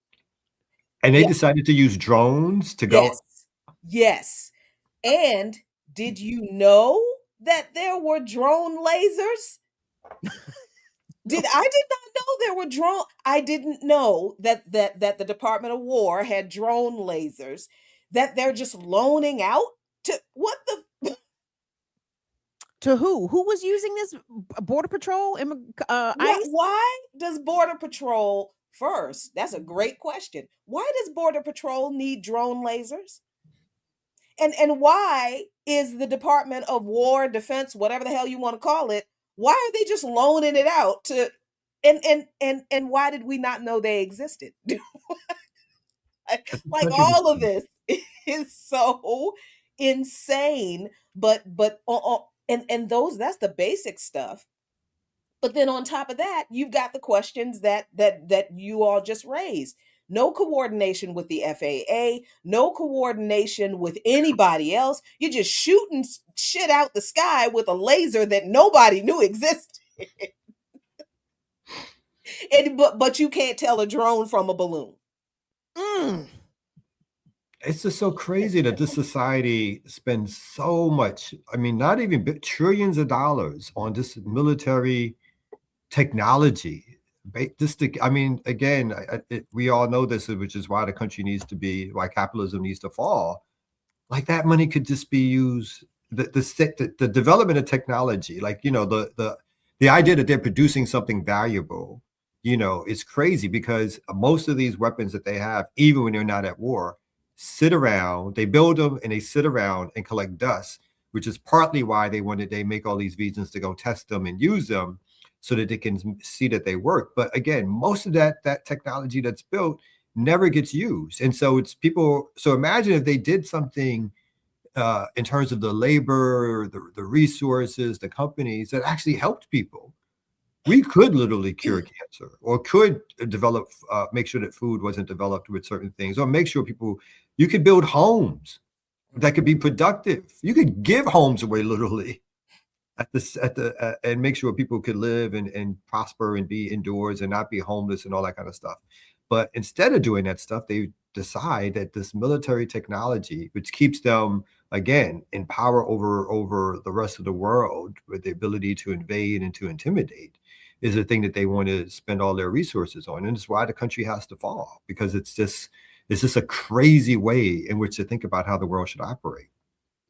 And they decided to use drones to go. Yes. And did you know that there were drone lasers? I did not know there were drone. I didn't know that the Department of War had drone lasers that they're just loaning out to what the to who? Who was using this? Border Patrol? ICE? Why does Border Patrol first? That's a great question. Why does Border Patrol need drone lasers? And why is the Department of War, Defense, whatever the hell you want to call it, why are they just loaning it out to and why did we not know they existed? Like all of this is so insane, but and those, that's the basic stuff. But then on top of that, you've got the questions that you all just raised. No coordination with the FAA, no coordination with anybody else. You're just shooting shit out the sky with a laser that nobody knew existed. But you can't tell a drone from a balloon. It's just so crazy that this society spends so much, I mean, not even trillions of dollars on this military technology. I mean, again, we all know this, which is why the country needs to be, why capitalism needs to fall. Like that money could just be used, the development of technology, like, you know, the idea that they're producing something valuable, you know, is crazy, because most of these weapons that they have, even when they're not at war, sit around, they build them and they sit around and collect dust, which is partly why they make all these reasons to go test them and use them so that they can see that they work. But again, most of that technology that's built never gets used. And so it's people. So imagine if they did something in terms of the labor, the resources, the companies that actually helped people. We could literally cure cancer, or could develop, make sure that food wasn't developed with certain things, or make sure you could build homes that could be productive. You could give homes away literally and make sure people could live and prosper and be indoors and not be homeless and all that kind of stuff. But instead of doing that stuff, they decide that this military technology, which keeps them, again, in power over the rest of the world with the ability to invade and to intimidate, is a thing that they want to spend all their resources on. And it's why the country has to fall, because it's just a crazy way in which to think about how the world should operate.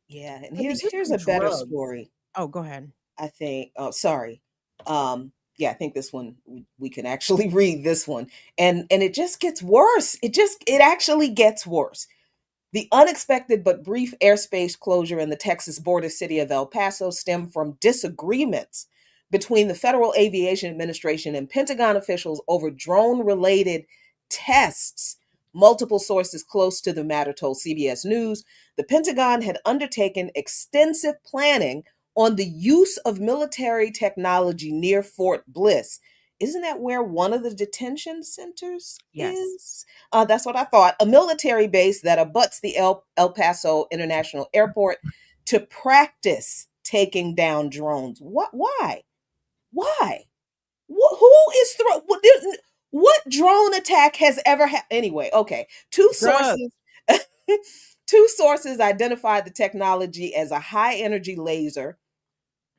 Yeah, and here's a better story. Oh, go ahead. I think, sorry. Yeah, I think this one, we can actually read this one. And it just gets worse. It actually gets worse. The unexpected but brief airspace closure in the Texas border city of El Paso stemmed from disagreements between the Federal Aviation Administration and Pentagon officials over drone-related tests. Multiple sources close to the matter told CBS News the Pentagon had undertaken extensive planning on the use of military technology near Fort Bliss. Isn't that where one of the detention centers is? That's what I thought. A military base that abuts the El Paso International Airport to practice taking down drones. Why? Who is what drone attack has ever happened? Anyway, okay. Two sources identified the technology as a high energy laser.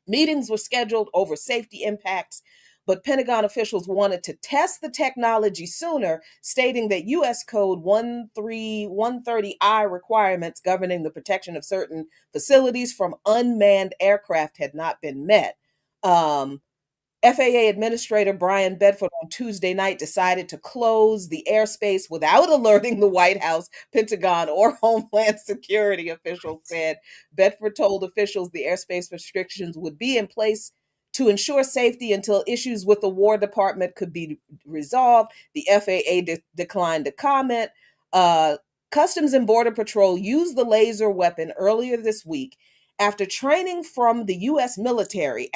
Meetings were scheduled over safety impacts, but Pentagon officials wanted to test the technology sooner, stating that U.S. Code 13130I requirements governing the protection of certain facilities from unmanned aircraft had not been met. FAA Administrator Brian Bedford on Tuesday night decided to close the airspace without alerting the White House, Pentagon, or Homeland Security, officials said. Bedford told officials the airspace restrictions would be in place to ensure safety until issues with the War Department could be resolved. The FAA declined to comment. Customs and Border Patrol used the laser weapon earlier this week after training from the U.S. military,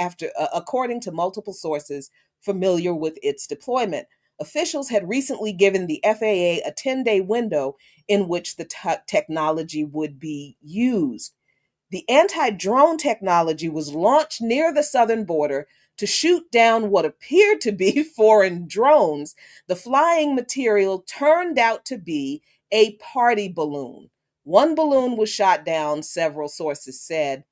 according to multiple sources familiar with its deployment. Officials had recently given the FAA a 10-day window in which the technology would be used. The anti-drone technology was launched near the southern border to shoot down what appeared to be foreign drones. The flying material turned out to be a party balloon. One balloon was shot down, several sources said.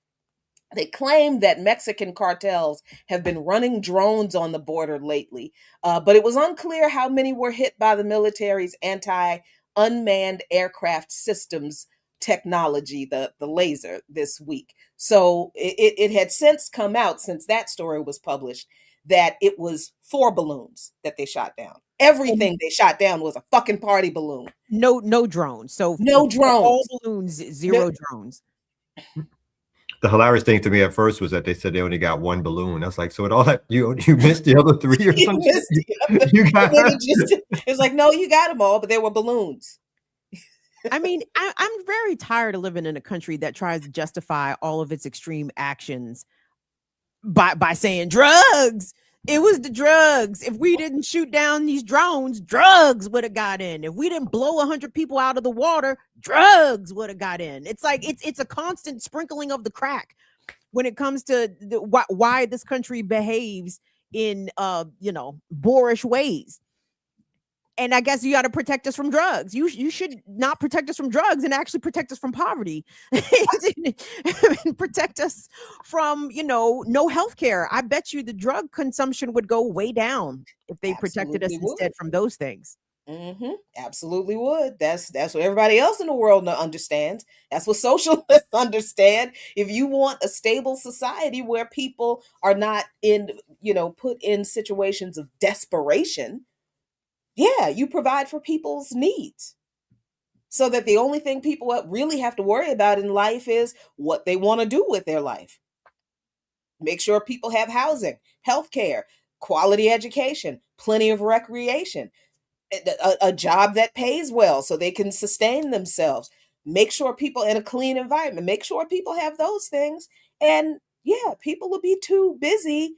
They claim that Mexican cartels have been running drones on the border lately, but it was unclear how many were hit by the military's anti-unmanned aircraft systems technology, the laser, this week. So it had since come out, since that story was published, that it was 4 balloons that they shot down. Everything they shot down was a fucking party balloon. No drones. So no drones. All balloons, zero drones. The hilarious thing to me at first was that they said they only got 1 balloon. I was like, so with all that, you missed the other 3 or something? You got it's like, no, you got them all, but they were balloons. I mean, I'm very tired of living in a country that tries to justify all of its extreme actions by saying drugs. It was the drugs. If we didn't shoot down these drones, drugs would have got in. If we didn't blow 100 people out of the water, drugs would have got in. It's like it's a constant sprinkling of the crack when it comes to why this country behaves in boorish ways. And I guess you got to protect us from drugs. You should not protect us from drugs and actually protect us from poverty. Protect us from, no health care. I bet you the drug consumption would go way down if they protected us instead from those things. Mm-hmm. Absolutely would. That's what everybody else in the world understands. That's what socialists understand. If you want a stable society where people are not put in situations of desperation, yeah, you provide for people's needs so that the only thing people really have to worry about in life is what they want to do with their life. Make sure people have housing, healthcare, quality education, plenty of recreation, a job that pays well so they can sustain themselves. Make sure people in a clean environment, make sure people have those things. And yeah, people will be too busy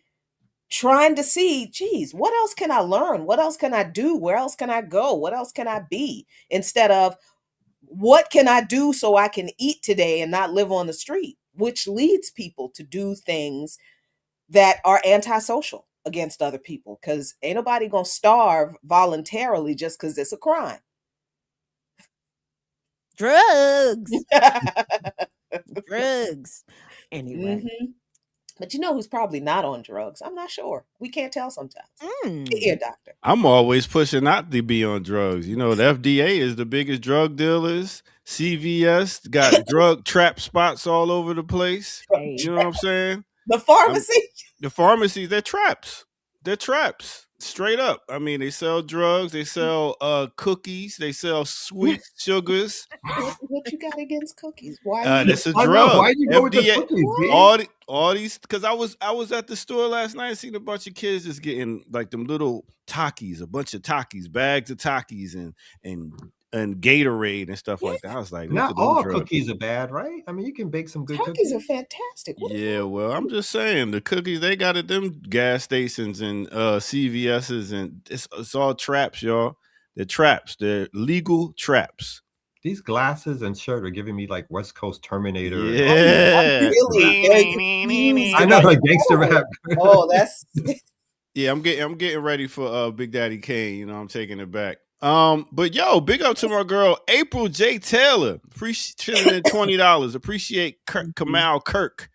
trying to see, geez, what else can I learn? What else can I do? Where else can I go? What else can I be? Instead of, what can I do so I can eat today and not live on the street? Which leads people to do things that are antisocial against other people, because ain't nobody gonna starve voluntarily just because it's a crime. Drugs. Drugs. Anyway. Mm-hmm. But you know who's probably not on drugs? I'm not sure. We can't tell sometimes. Get here, doctor. I'm always pushing not to be on drugs. The FDA is the biggest drug dealers. CVS got drug trap spots all over the place. You know what I'm saying? The pharmacy? The pharmacies, they're traps. They're traps. Straight up. I mean, they sell drugs, they sell cookies, they sell sweet sugars. What you got against cookies? Why? That's a drug. Why you go with the cookies? All these, because I was at the store last night and seen a bunch of kids just getting like them little Takis, a bunch of Takis, bags of Takis and Gatorade and stuff like that. I was like, not all cookies are bad, right? I mean, you can bake some good cookies. Cookies are fantastic. Yeah, well, I'm just saying the cookies they got at them gas stations and CVS's, and it's all traps, y'all. They're traps. They're legal traps. These glasses and shirt are giving me like West Coast Terminator. Yeah, really. I know, like gangster rap. Oh, that's. Yeah, I'm getting ready for Big Daddy Kane. I'm taking it back. But yo, big up to my girl April J. Taylor. Appreciate $20. Appreciate Kamal Kirk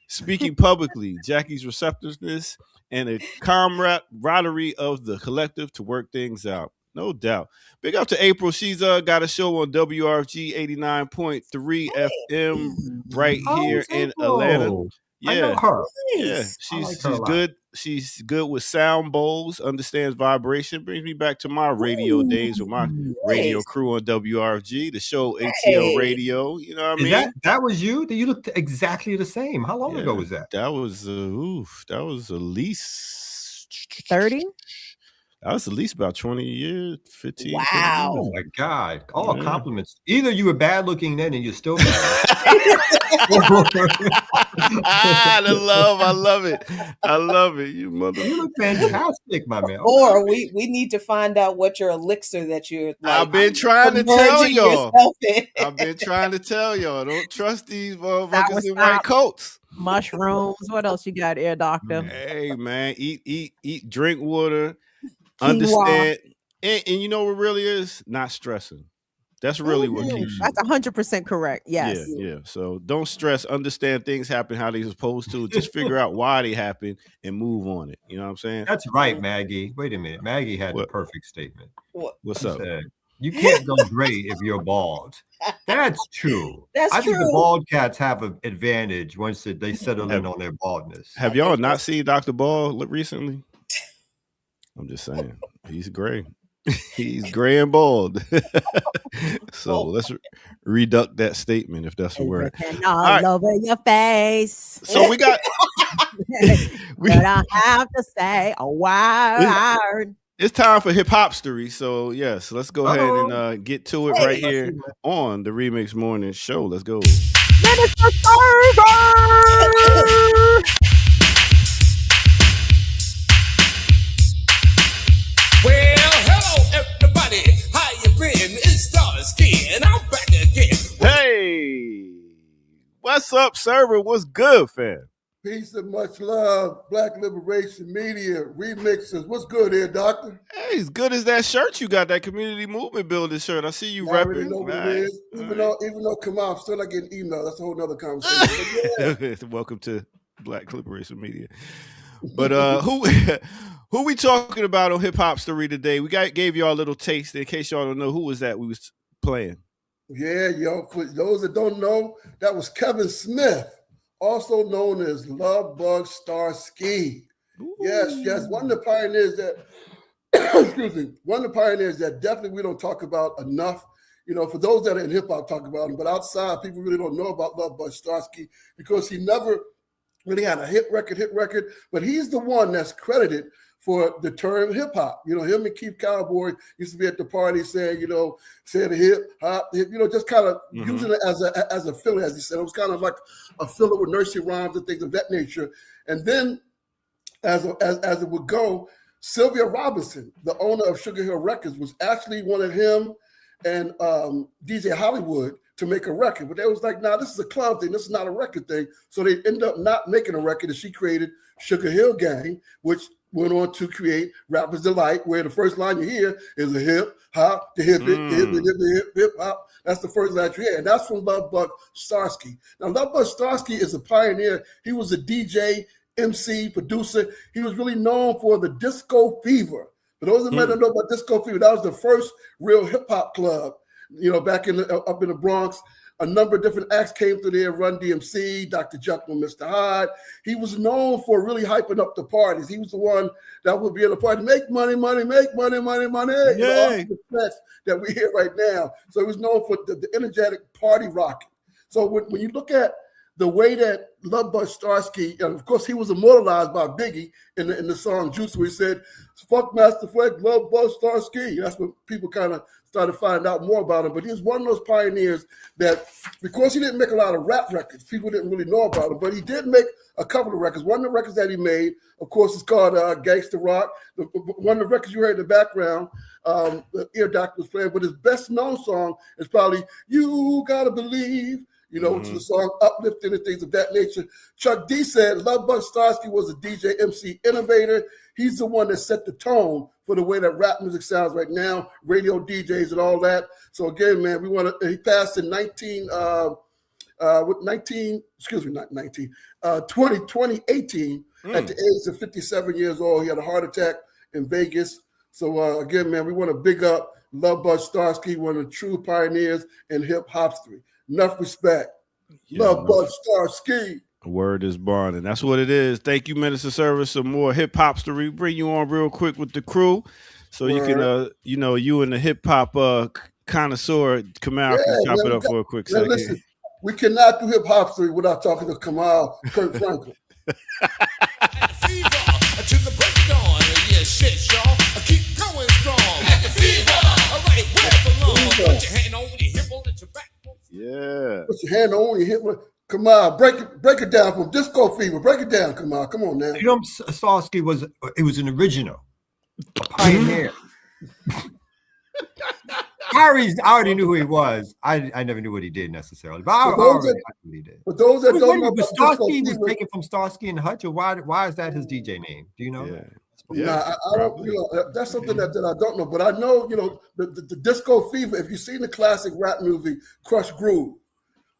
speaking publicly. Jackie's receptiveness and a camaraderie of the collective to work things out. No doubt. Big up to April. She's got a show on WRFG 89.3 FM right here in Atlanta. I know her. Yeah, she's good. She's good with sound bowls, understands vibration. Brings me back to my radio days with my radio crew on WRFG, the show ATL Radio. You know what I mean? That was you? You looked exactly the same. How long ago was that? That was at least 30. That was at least about 20 years, 15. Wow. 20 years. Oh my God. All compliments. Either you were bad looking then and you're still bad. The love. I love it. I love it. You look fantastic, my man. Or we need to find out what your elixir that you're like. I've been trying to tell y'all. I've been trying to tell y'all. Don't trust these motherfuckers in white coats. Mushrooms. What else you got, Air Doctor? Hey man, eat, drink water. Understand, and you know what really is not stressing. That's really what keeps you. That's 100% correct. Yes. Yeah. So don't stress. Understand things happen how they're supposed to. Just figure out why they happen and move on it. You know what I'm saying? That's right, Maggie. Wait a minute. Maggie had the perfect statement. What's she up? Said, you can't go great if you're bald. That's true. I think the bald cats have an advantage once they settle in on their baldness. Have y'all not seen Dr. Ball recently? I'm just saying, he's gray. He's gray and bald. So let's reduct that statement if that's a word. All over your face. So we got. But I have to say a word. It's time for hip hopstery. So yes, let's go ahead and get to it right here on the Remix Morning Show. Let's go. Minister Well, hello everybody. How you been? It's Starsky, and I'm back again. Hey, what's up, server? What's good, fam? Peace and much love. Black Liberation Media remixes. What's good here, Doctor? Hey, as good as that shirt you got, that community movement building shirt. I see you repping. I already know what it is. Even though come on, I'm still not getting email. That's a whole nother conversation. Welcome to Black Liberation Media. But who we talking about on Hip Hopstery today? We gave y'all a little taste in case y'all don't know who was that we was playing. Yeah, yo. For those that don't know, that was Kevin Smith, also known as Love Bug Starsky. Yes. One of the pioneers that one of the pioneers that definitely we don't talk about enough. You know, for those that are in hip hop talk about him, but outside people really don't know about Love Bug Starsky because he never really had a hit record, but he's the one that's credited for the term hip hop. You know, him and Keith Cowboy used to be at the party saying the hip hop, just kind of using it as a filler, as he said. It was kind of like a filler with nursery rhymes and things of that nature. And then as it would go, Sylvia Robinson, the owner of Sugar Hill Records, was actually wanted him and DJ Hollywood to make a record, but they was like, nah, this is a club thing. This is not a record thing. So they ended up not making a record, and she created Sugar Hill Gang, which went on to create Rapper's Delight, where the first line you hear is a hip hop, the hip, hip hop. That's the first line you hear, and that's from Love Bug Starsky. Now, Love Bug Starsky is a pioneer. He was a DJ, MC, producer. He was really known for the Disco Fever. For those that might not know about Disco Fever, that was the first real hip hop club. Back up in the Bronx, a number of different acts came through there. Run DMC, Dr. Jekyll, Mr. Hyde. He was known for really hyping up the parties. He was the one that would be at the party, make money, make money. Yay. That we hear right now. So he was known for the energetic party rocking. So when you look at the way that Love Bug Starsky, and of course he was immortalized by Biggie in the song Juice, where he said, "Fuck Master Flex, Love Bug Starsky." That's when people kind of started finding out more about him. But he was one of those pioneers that, because he didn't make a lot of rap records, people didn't really know about him. But he did make a couple of records. One of the records that he made, of course, is called Gangsta Rock. One of the records you heard in the background, the Ear Doctor was playing. But his best known song is probably "You Gotta Believe." Which is a song uplifting and things of that nature. Chuck D said Love Bug Starsky was a DJ MC innovator. He's the one that set the tone for the way that rap music sounds right now, radio DJs and all that. So again, man, he passed in with 2018 at the age of 57 years old. He had a heart attack in Vegas. So again, man, we want to big up Love Bud Starsky, one of the true pioneers in hip hopstery. Enough respect. Love Bud Starsky. Word is bond, and that's what it is. Thank you, Minister Service. Some more hip hopstery. Bring you on real quick with the crew, so you can, you and the hip hop connoisseur Kamal can chop it up for a quick second. Listen, we cannot do hip hopstery without talking to Kamal Kurt Franklin. To the break of dawn, yeah, shit, y'all. Keep going strong. Like a fever. All right, where it belongs. Put your hand on your hip on the tobacco. Yeah. Put your hand on your hip. Come on, break it down from Disco Fever. Break it down, come on now. You know, Starsky was an original, a pioneer. I already knew who he was. I never knew what he did necessarily, but I already knew what he did. But those that don't know, Starsky was taken from Starsky and Hutch, or why is that his DJ name? Do you know? Yeah. Nah, I don't. That's something that I don't know. But I know, the Disco Fever. If you've seen the classic rap movie Crush Groove,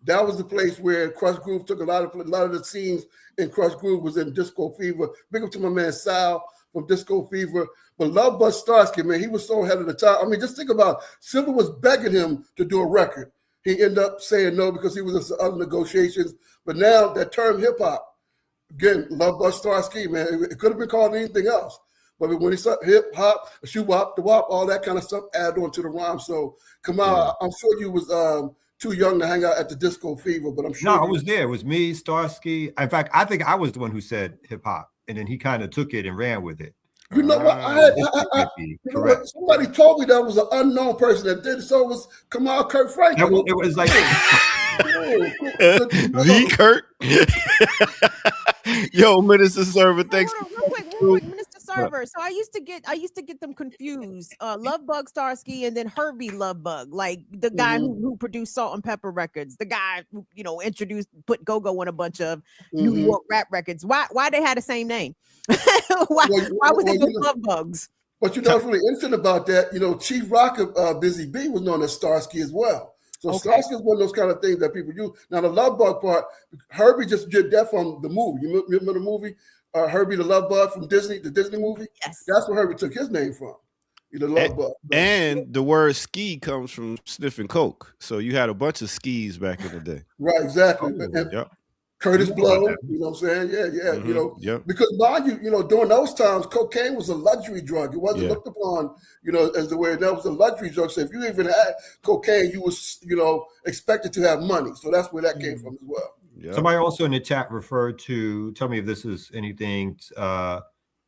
that was the place where Crush Groove took a lot of the scenes in Crush Groove was in Disco Fever. Big up to my man Sal from Disco Fever. But Love Bud Starsky, man, he was so ahead of the time. I mean, just think about Silver was begging him to do a record. He ended up saying no because he was in other negotiations. But now that term hip hop, again, Love Bud Starsky, man, it could have been called anything else. But when he said hip hop, shoe wop, the wop, all that kind of stuff add on to the rhyme. So, Kamal, I'm sure you was too young to hang out at the Disco Fever, but I'm sure. No, I was there. It was me, Starsky. In fact, I think I was the one who said hip hop, and then he kind of took it and ran with it. You know what? Somebody told me that was an unknown person that did it. So it was Kamal Kurt Franklin. It was like the Kurt. Yo, Minister Server, thanks. Real quick, Minister Server. So I used to get them confused. Love Bug Starsky and then Herbie Love Bug, like the guy who produced Salt and Pepper Records, the guy who put Go-Go on a bunch of New York rap records. Why they had the same name? why was they Love Bugs? But what's really interesting about that, Chief Rock of Busy Bee was known as Starsky as well. So Starsky is one of those kind of things that people use. Now the Love Bug part, Herbie just did that from the movie. You remember the movie? Herbie the Love Bug from Disney, the Disney movie? Yes. That's where Herbie took his name from. The Love Bug. And the word ski comes from sniffing coke. So you had a bunch of skis back in the day. Right, exactly. Curtis Blow, you know what I'm saying? Yeah. Because mind you, during those times, cocaine was a luxury drug. It wasn't looked upon, as the way that was a luxury drug. So if you even had cocaine, you was, expected to have money. So that's where that came from as well. Yep. Somebody also in the chat referred to, tell me if this is anything,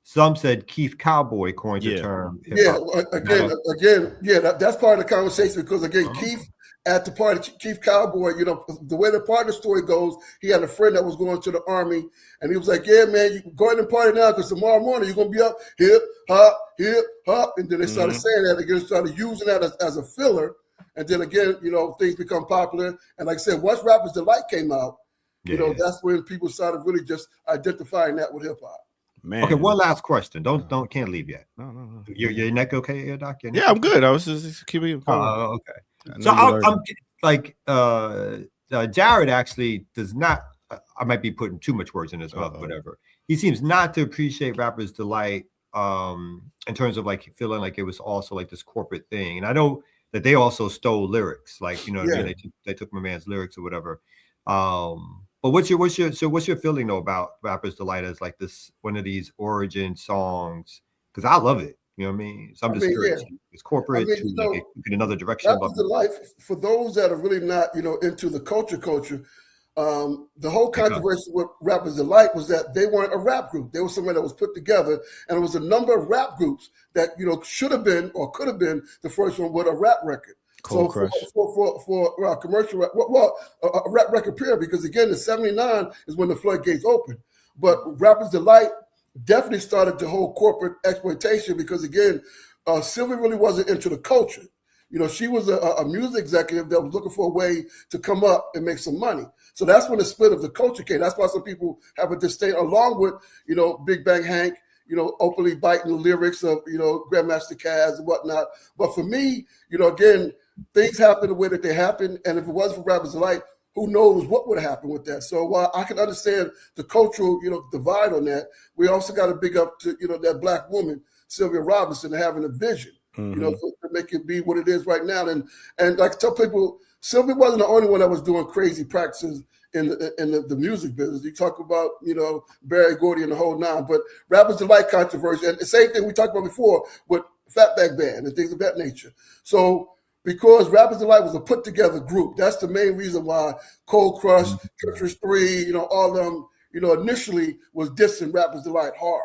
some said Keith Cowboy coined the term. That's part of the conversation because again, Keith at the party, Chief Cowboy, the way the partner story goes, he had a friend that was going to the army, and he was like, "Yeah, man, you can go ahead and party now because tomorrow morning you're gonna be up hip hop, and then they started saying that again, started using that as a filler, and then again, things become popular, and like I said, once Rapper's Delight came out, that's when people started really just identifying that with hip hop. Man. Okay, one last question. Can't leave yet. No. Your neck okay, Doc? Yeah, I'm good. I was just keeping. Okay. So I'm like Jared actually does not. I might be putting too much words in his mouth, whatever. He seems not to appreciate Rapper's Delight in terms of like feeling like it was also like this corporate thing. And I know that they also stole lyrics, like they took my man's lyrics or whatever. But what's your feeling though about Rapper's Delight as like this one of these origin songs? Because I love it. You know what I mean? So I'm just curious. Yeah. It's corporate to in another direction. Rapper's Delight, for those that are really not, into the culture, the whole controversy with Rapper's Delight was that they weren't a rap group. They were somebody that was put together, and there was a number of rap groups that, should have been or could have been the first one with a rap record. For commercial rap, a rap record period, because again, in '79 is when the floodgates opened. But Rapper's Delight definitely started the whole corporate exploitation because again, Sylvia really wasn't into the culture. She was a music executive that was looking for a way to come up and make some money. So that's when the split of the culture came. That's why some people have a disdain, along with, Big Bang Hank, openly biting the lyrics of, Grandmaster Caz and whatnot. But for me, again, things happen the way that they happen. And if it wasn't for Rapper's Delight, who knows what would happen with that. So while I can understand the cultural, divide on that, we also got to big up to, that Black woman, Sylvia Robinson, having a vision, to make it be what it is right now. And like I tell people, Sylvia wasn't the only one that was doing crazy practices in the music business. You talk about, Barry Gordy and the whole nine, but Rappers Delight controversy, and the same thing we talked about before with Fatback Band and things of that nature. So because Rappers Delight was a put together group, that's the main reason why Cold Crush, Treacherous 3, all of them, initially was dissing Rappers Delight hard.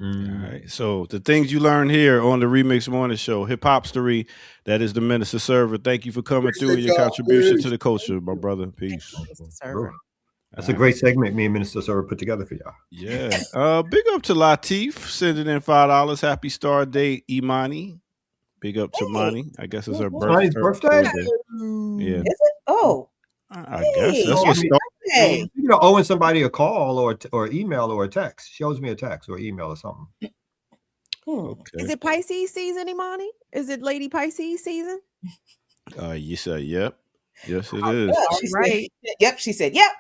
All right. So the things you learn here on the Remix Morning Show, Hip Hopstery, that is the Minister Server. Thank you for coming through and your contribution to the culture, my brother. Peace. That's a great segment me and Minister Server put together for y'all. Yeah. Big up to Latif, sending in $5. Happy Star Day, Imani. Big up to Mani. I guess it's her birthday. Yeah. Is it? Oh. I guess that's what started. Owing somebody a call or email or a text. She owes me a text or email or something. Okay. Is it Pisces season, Imani? Is it Lady Pisces season? You said yep. Yes, it is. Yeah, she said, yep. She said, yep.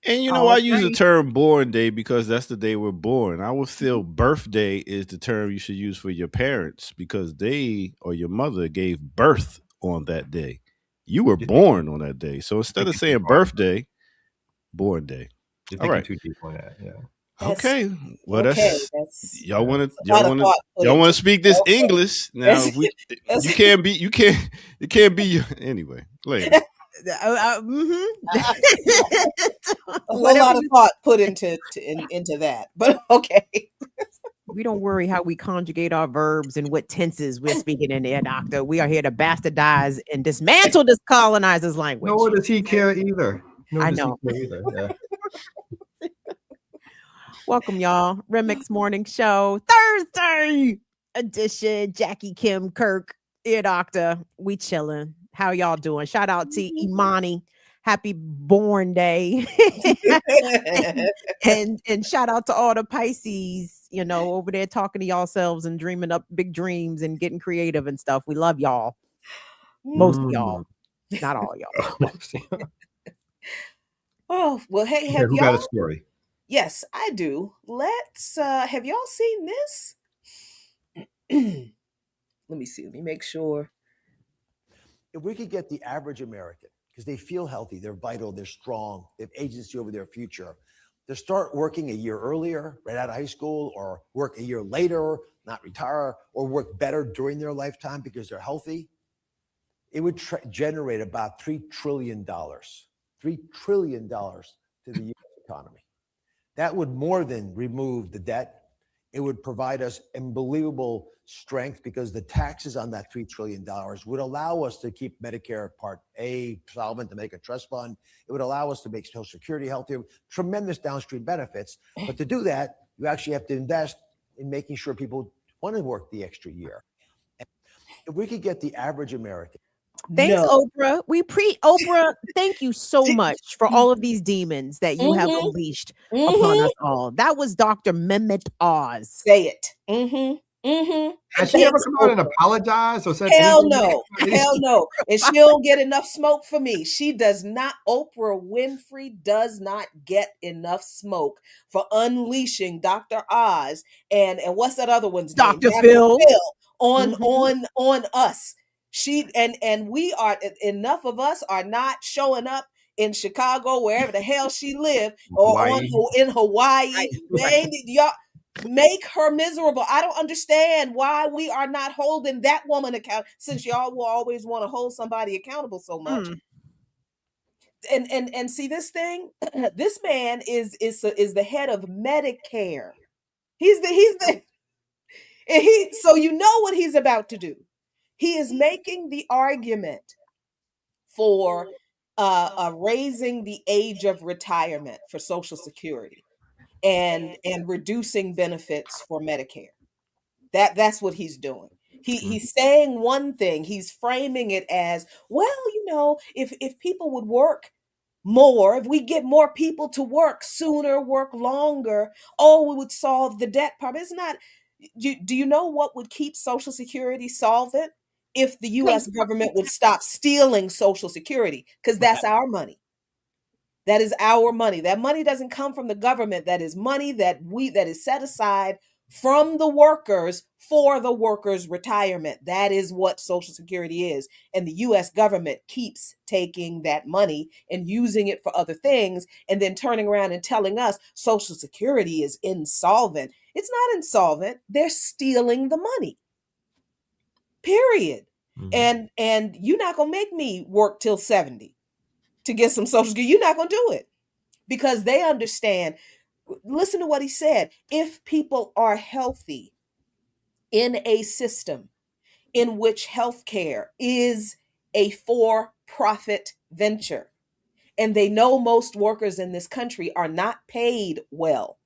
And I use the term born day because that's the day we're born. I would feel birthday is the term you should use for your parents because they or your mother gave birth on that day. You were born on that day. So instead of saying birthday, born day. All right. Too deep on that. Yeah. Okay. Well, that's y'all want to speak this English now. It can't be anyway. Later. A whole lot of thought put into that, but okay. We don't worry how we conjugate our verbs and what tenses we're speaking in there, Doctor. We are here to bastardize and dismantle this colonizer's language. Nor does he care either. I know. Yeah. Welcome, y'all. Remix Morning Show, Thursday edition. Jackie, Kim, Kirk, Ear Doctor. We chilling. How y'all doing? Shout out to Imani. Happy born day. and shout out to all the Pisces, over there talking to yourselves and dreaming up big dreams and getting creative and stuff. We love y'all. Most of y'all. Not all y'all. Oh, well, hey, have y'all got a story? Yes, I do. Let's have y'all seen this? Let me see. Let me make sure. If we could get the average American, because they feel healthy, they're vital, they're strong, they have agency over their future, to start working a year earlier, right out of high school, or work a year later, not retire, or work better during their lifetime because they're healthy, it would generate about $3 trillion. $3 trillion to the U.S. economy. That would more than remove the debt. It would provide us unbelievable strength because the taxes on that $3 trillion would allow us to keep Medicare Part A solvent, to make a trust fund. It would allow us to make Social Security healthier, tremendous downstream benefits. But to do that, you actually have to invest in making sure people want to work the extra year. And if we could get the average American. Thanks, Oprah. Oprah, thank you so much for all of these demons that you have unleashed upon us all. That was Dr. Mehmet Oz. Say it. Has she ever come out and apologized or said hell no? Hell no. And she don't get enough smoke for me. She does not. Oprah Winfrey does not get enough smoke for unleashing Dr. Oz and what's that other one's name? Dr. Phil on us. She and we are, enough of us are not showing up in Chicago, wherever the hell she lived, or in Hawaii. Y'all make her miserable. I don't understand why we are not holding that woman accountable, since y'all will always want to hold somebody accountable so much. And see this thing, this man is the head of Medicare. So you know what he's about to do. He is making the argument for raising the age of retirement for Social Security and reducing benefits for Medicare. That's what he's doing. He's saying one thing. He's framing it as, well, if people would work more, if we get more people to work sooner, work longer, we would solve the debt problem. It's not. Do you know what would keep Social Security solvent? If the U.S. government would stop stealing Social Security, because that's our money. That is our money. That money doesn't come from the government. That is money that is set aside from the workers for the workers' retirement. That is what Social Security is. And the US government keeps taking that money and using it for other things and then turning around and telling us Social Security is insolvent. It's not insolvent. They're stealing the money. Period. And you're not going to make me work till 70 to get some Social Security. You're not going to do it. Because they understand, listen to what he said. If people are healthy in a system in which healthcare is a for-profit venture, and they know most workers in this country are not paid well,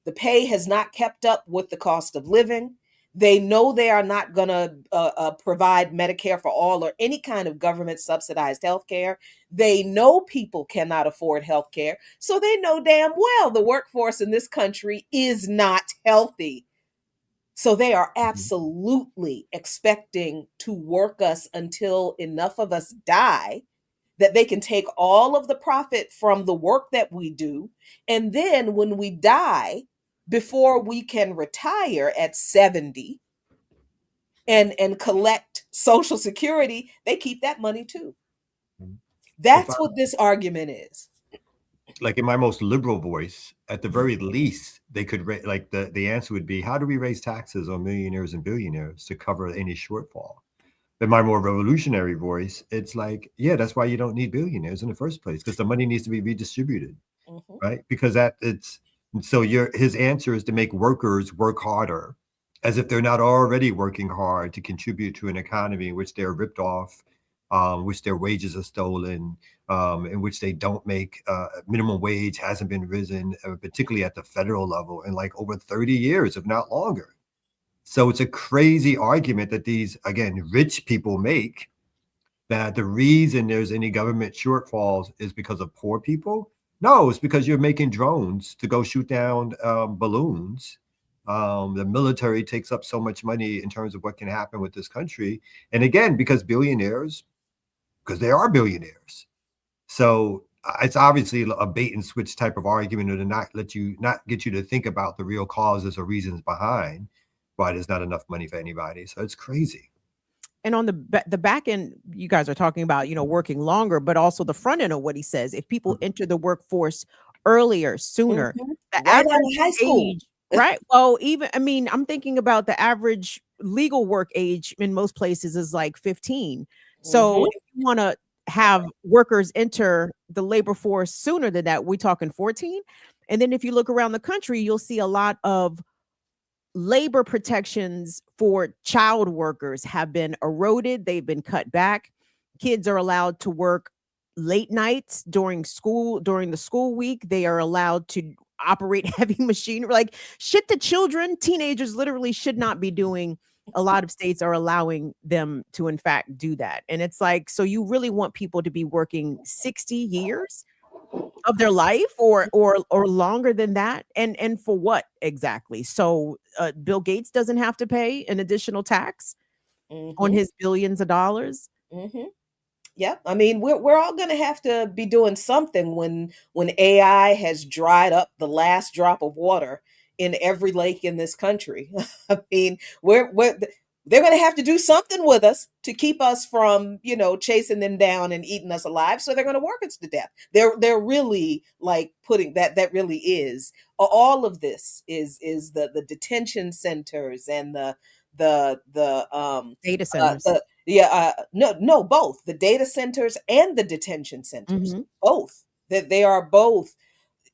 the pay has not kept up with the cost of living. They know they are not going to provide Medicare for all or any kind of government subsidized health care. They know people cannot afford health care. So they know damn well the workforce in this country is not healthy. So they are absolutely expecting to work us until enough of us die that they can take all of the profit from the work that we do. And then when we die, before we can retire at 70 and collect Social Security, they keep that money too. That's what this argument is. Like in my most liberal voice, at the very least, they could like the answer would be, how do we raise taxes on millionaires and billionaires to cover any shortfall? In my more revolutionary voice, it's like, yeah, that's why you don't need billionaires in the first place, because the money needs to be redistributed, right? Because so his answer is to make workers work harder, as if they're not already working hard to contribute to an economy in which they're ripped off, which their wages are stolen, in which they don't make minimum wage hasn't been risen, particularly at the federal level, in like over 30 years, if not longer. So it's a crazy argument that these, again, rich people make, that the reason there's any government shortfalls is because of poor people. No, it's because you're making drones to go shoot down balloons. The military takes up so much money in terms of what can happen with this country. And again, because they are billionaires. So it's obviously a bait and switch type of argument to not get you to think about the real causes or reasons behind why there's not enough money for anybody. So it's crazy. And on the back end, you guys are talking about, working longer, but also the front end of what he says. If people enter the workforce earlier, sooner, the right out average of high school. age, right? Well, I'm thinking about the average legal work age in most places is like 15. So if you want to have workers enter the labor force sooner than that, we're talking 14. And then if you look around the country, you'll see a lot of labor protections for child workers have been eroded. They've been cut back. Kids are allowed to work late nights during the school week. They are allowed to operate heavy machinery, like shit that teenagers literally should not be doing. A lot of states are allowing them to, in fact, do that. And it's like, so you really want people to be working 60 years of their life or longer than that, and for what exactly? So Bill Gates doesn't have to pay an additional tax on his billions of dollars. Yep. I mean, we're all going to have to be doing something when AI has dried up the last drop of water in every lake in this country. I mean, they're going to have to do something with us to keep us from, chasing them down and eating us alive. So they're going to work us to death. They're really like putting that really is all of this is the detention centers and the data centers. Both the data centers and the detention centers, both that they are both,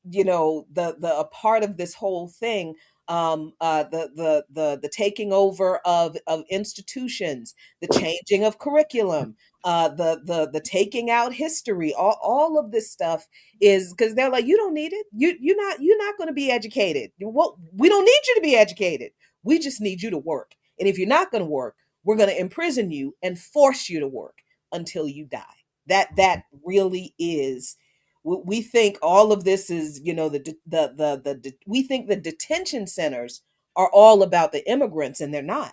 a part of this whole thing. The taking over of institutions, the changing of curriculum, the taking out history, all of this stuff is because they're like, you don't need it. You're not going to be educated. We don't need you to be educated. We just need you to work. And if you're not going to work, we're going to imprison you and force you to work until you die. That really is. We think all of this is, we think the detention centers are all about the immigrants, and they're not.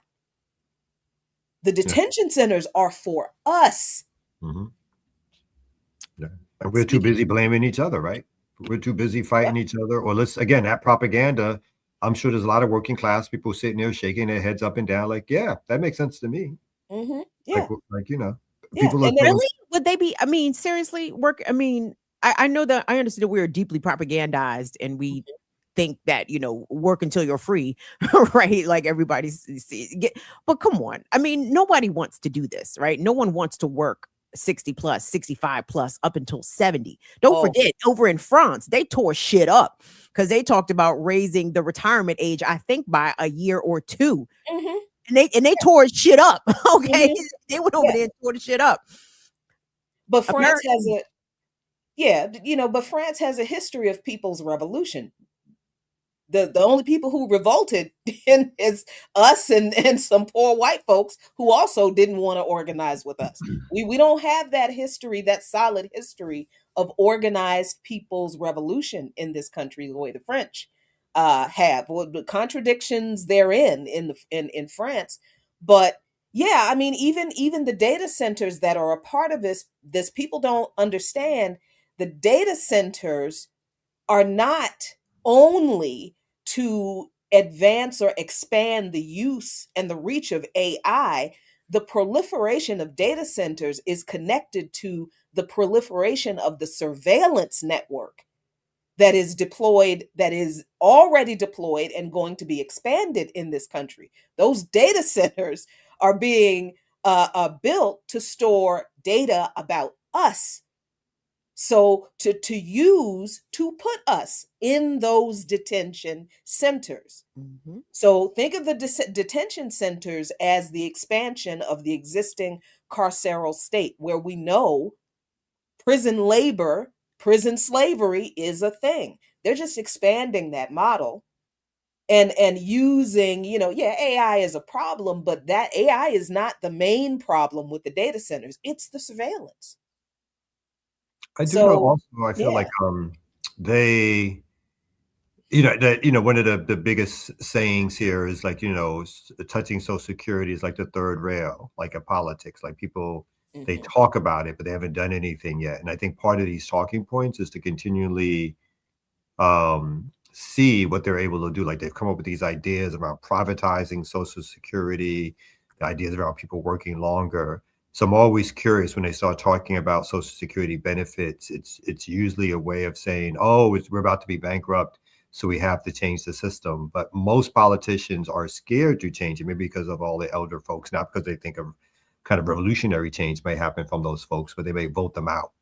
The detention centers are for us. Yeah. And we're too busy blaming each other, right? We're too busy fighting each other. Or again, that propaganda, I'm sure there's a lot of working class people sitting there shaking their heads up and down like, yeah, that makes sense to me. Yeah. Like, you know, Yeah. people are And saying, Really? Would they be? I mean, seriously, work. I mean, I know that I understand that we are deeply propagandized and we think that, work until you're free, right? Like everybody's, but come on. I mean, nobody wants to do this, right? No one wants to work 60 plus, 65 plus up until 70. Don't oh, forget, over in France, they tore shit up because they talked about raising the retirement age, I think, by a year or two. mhm, And they tore shit up. Okay. mhm, They went over yeah. there and tore the shit up. But France has Americans. but France has a history of people's revolution. The only people who revolted is us and some poor white folks who also didn't want to organize with us. We don't have that history, that solid history of organized people's revolution in this country the way the French have. Well, the contradictions therein in France, but yeah, I mean, even the data centers that are a part of this people don't understand. The data centers are not only to advance or expand the use and the reach of AI. The proliferation of data centers is connected to the proliferation of the surveillance network that is deployed, that is already deployed and going to be expanded in this country. Those data centers are being built to store data about us, so to put us in those detention centers. Mhm. So think of the detention centers as the expansion of the existing carceral state, where we know prison labor, prison slavery is a thing. They're just expanding that model and using, yeah, AI is a problem, but that AI is not the main problem with the data centers. It's the surveillance. I do know So also, I feel yeah. like they that one of the biggest sayings here is like, touching social security is like the third rail, like in politics. Like people, they Mhm. talk about it, but they haven't done anything yet. And I think part of these talking points is to continually see what they're able to do. Like they've come up with these ideas around privatizing social security, the ideas around people working longer. So I'm always curious when they start talking about social security benefits. It's usually a way of saying, oh, we're about to be bankrupt, so we have to change the system. But most politicians are scared to change it, maybe because of all the elder folks, not because they think of kind of revolutionary change may happen from those folks, but they may vote them out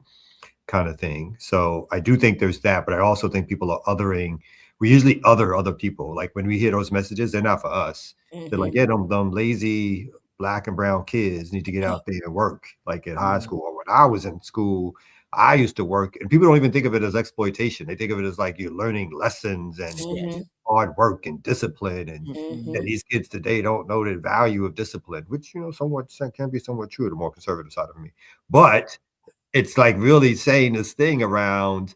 kind of thing. So I do think there's that, but I also think people are othering. We usually other people. Like when we hear those messages, they're not for us. They're like, Mhm. yeah, them lazy black and brown kids need to get out there and work. Like at high Mhm. school or when I was in school, I used to work, and people don't even think of it as exploitation. They think of it as like you're learning lessons and Mhm. hard work and discipline. And Mhm. these kids today don't know the value of discipline, which somewhat can be somewhat true to the more conservative side of me. But it's like really saying this thing around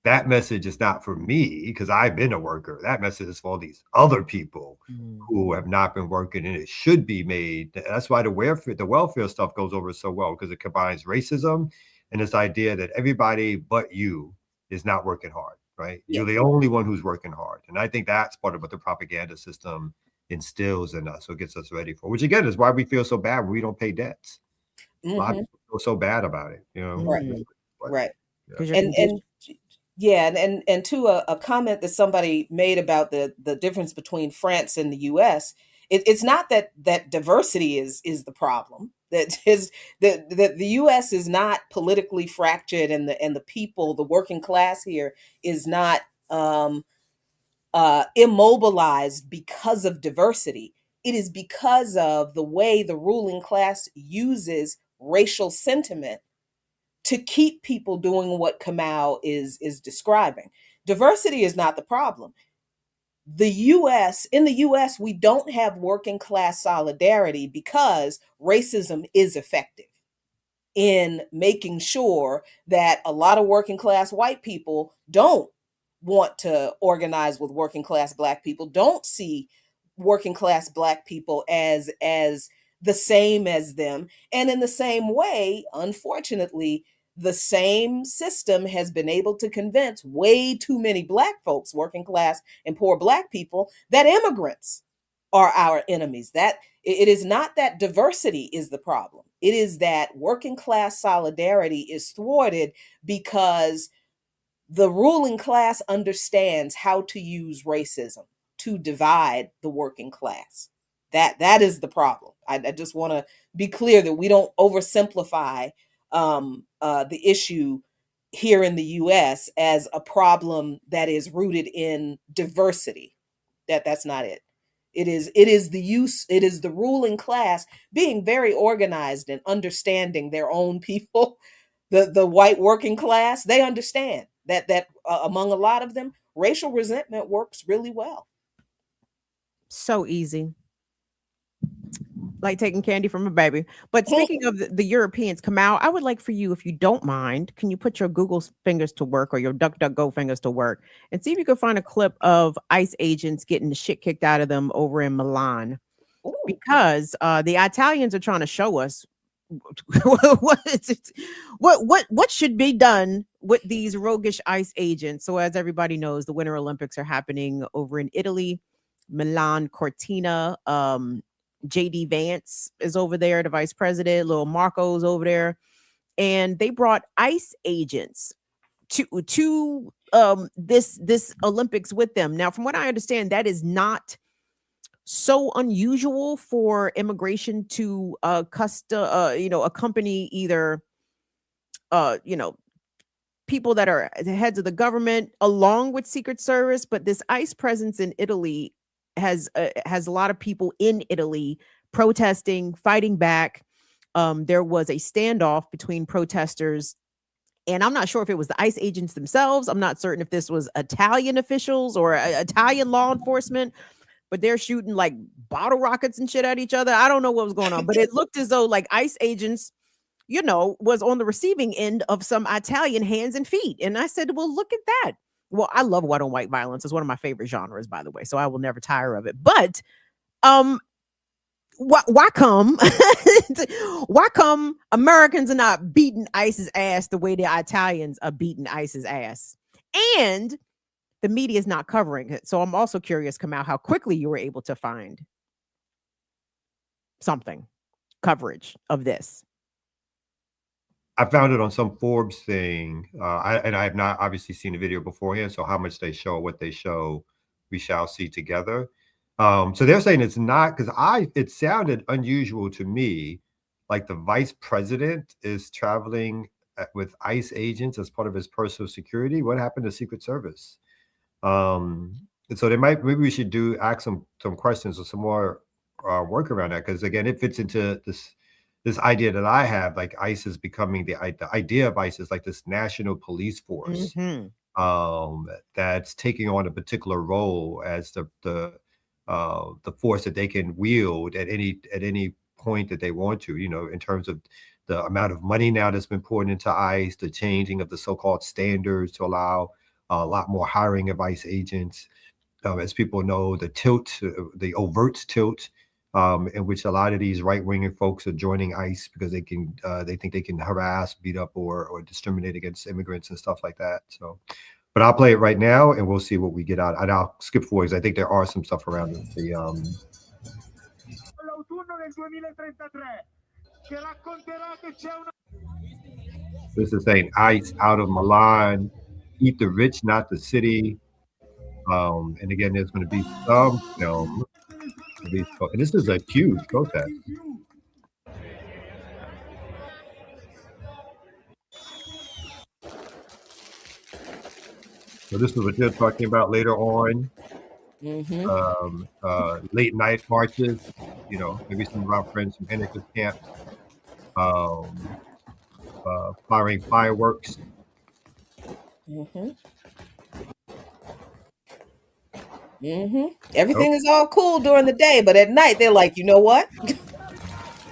that message is not for me because I've been a worker. That message is for all these other people who have not been working, and it should be made. That's why the welfare stuff goes over so well, because it combines racism and this idea that everybody but you is not working hard, right? Yeah. You're the only one who's working hard. And I think that's part of what the propaganda system instills in us, so it gets us ready for, which again is why we feel so bad when we don't pay debts. A lot of Mhm. people feel so bad about it, Right. Mhm. but Right. yeah. Because you're And conditioned. yeah, and to a comment that somebody made about the difference between France and the US, it's not that diversity is the problem. That is that the US is not politically fractured, and the people, the working class here, is not immobilized because of diversity. It is because of the way the ruling class uses racial sentiment to keep people doing what Kamau is describing. Diversity is not the problem. In the US, we don't have working class solidarity because racism is effective in making sure that a lot of working class white people don't want to organize with working class black people, don't see working class black people as the same as them. And in the same way, unfortunately, the same system has been able to convince way too many Black folks, working class and poor Black people, that immigrants are our enemies. That it is not that diversity is the problem. It is that working class solidarity is thwarted because the ruling class understands how to use racism to divide the working class. That is the problem. I just want to be clear that we don't oversimplify the issue here in the U.S. as a problem that is rooted in diversity. That's not it. It is the ruling class being very organized and understanding their own people. The white working class, they understand that among a lot of them, racial resentment works really well. So easy. Like taking candy from a baby. But speaking of the Europeans, Kamal, I would like for you, if you don't mind, can you put your Google fingers to work or your DuckDuckGo fingers to work and see if you can find a clip of ICE agents getting the shit kicked out of them over in Milan? Ooh. Because the Italians are trying to show us what should be done with these roguish ICE agents. So as everybody knows, the Winter Olympics are happening over in Italy, Milan, Cortina. JD Vance is over there, the vice president. Little Marco's over there, and they brought ICE agents to this Olympics with them. Now, from what I understand, that is not so unusual for immigration to accompany either people that are the heads of the government along with Secret Service, but this ICE presence in Italy has a lot of people in Italy protesting, fighting back. There was a standoff between protesters, and I'm not sure if it was the ICE agents themselves. I'm not certain if this was Italian officials or Italian law enforcement, but they're shooting like bottle rockets and shit at each other. I don't know what was going on, but it looked as though like ICE agents, was on the receiving end of some Italian hands and feet. And I said, well, look at that. Well, I love white on white violence. It's one of my favorite genres, by the way. So I will never tire of it. But why come Americans are not beating ICE's ass the way the Italians are beating ICE's ass? And the media is not covering it. So I'm also curious, Kamal, how quickly you were able to find something coverage of this. I found it on some Forbes thing, I have not obviously seen the video beforehand, so how much they show, what they show, we shall see together. So they're saying it's not, because it sounded unusual to me, like the vice president is traveling with ICE agents as part of his personal security. What happened to Secret Service? And so maybe we should ask some questions or some more work around that, because again, it fits into this idea that I have, like ICE is becoming the idea of ICE is like this national police force that's taking on a particular role as the force that they can wield at any point that they want to, in terms of the amount of money now that's been poured into ICE, the changing of the so-called standards to allow a lot more hiring of ICE agents. As people know, the overt tilt, in which a lot of these right-wing folks are joining ICE because they think they can harass, beat up, or discriminate against immigrants and stuff like that. So, but I'll play it right now and we'll see what we get out. And I'll skip forward because I think there are some stuff around it. This is saying ICE out of Milan, eat the rich, not the city. And again, there's going to be some film. And this is a huge protest. So this is what they're talking about later on. Late night marches, maybe some of our friends from anarchist camps, firing fireworks. Everything is all cool during the day, but at night they're like, you know what?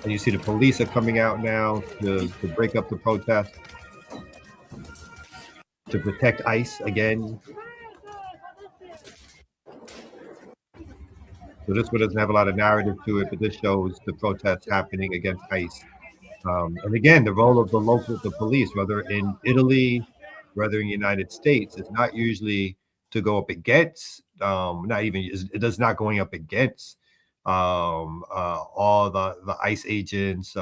And you see the police are coming out now to break up the protest, to protect ICE again. So this one doesn't have a lot of narrative to it, but this shows the protests happening against ICE And again, the role of the police, whether in Italy, whether in the United States, is not usually to go up against, not even, it does not going up against all the ICE agents,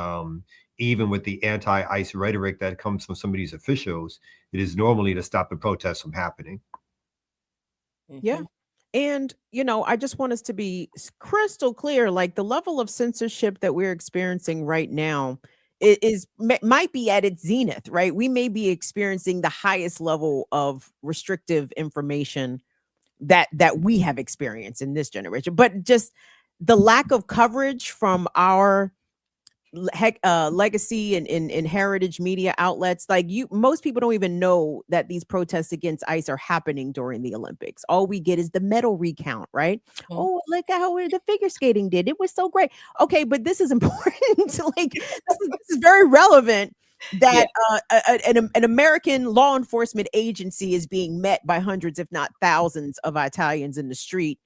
even with the anti-ICE rhetoric that comes from some of these officials. It is normally to stop the protests from happening. Yeah. And, I just want us to be crystal clear, like the level of censorship that we're experiencing right now might be at its zenith, right? We may be experiencing the highest level of restrictive information that we have experienced in this generation. But just the lack of coverage from our legacy and heritage media outlets, like most people don't even know that these protests against ICE are happening during the Olympics. All we get is the medal recount, right? Oh, look at how the figure skating did, it was so great. Okay, but this is important. Like this is very relevant that an American law enforcement agency is being met by hundreds if not thousands of Italians in the street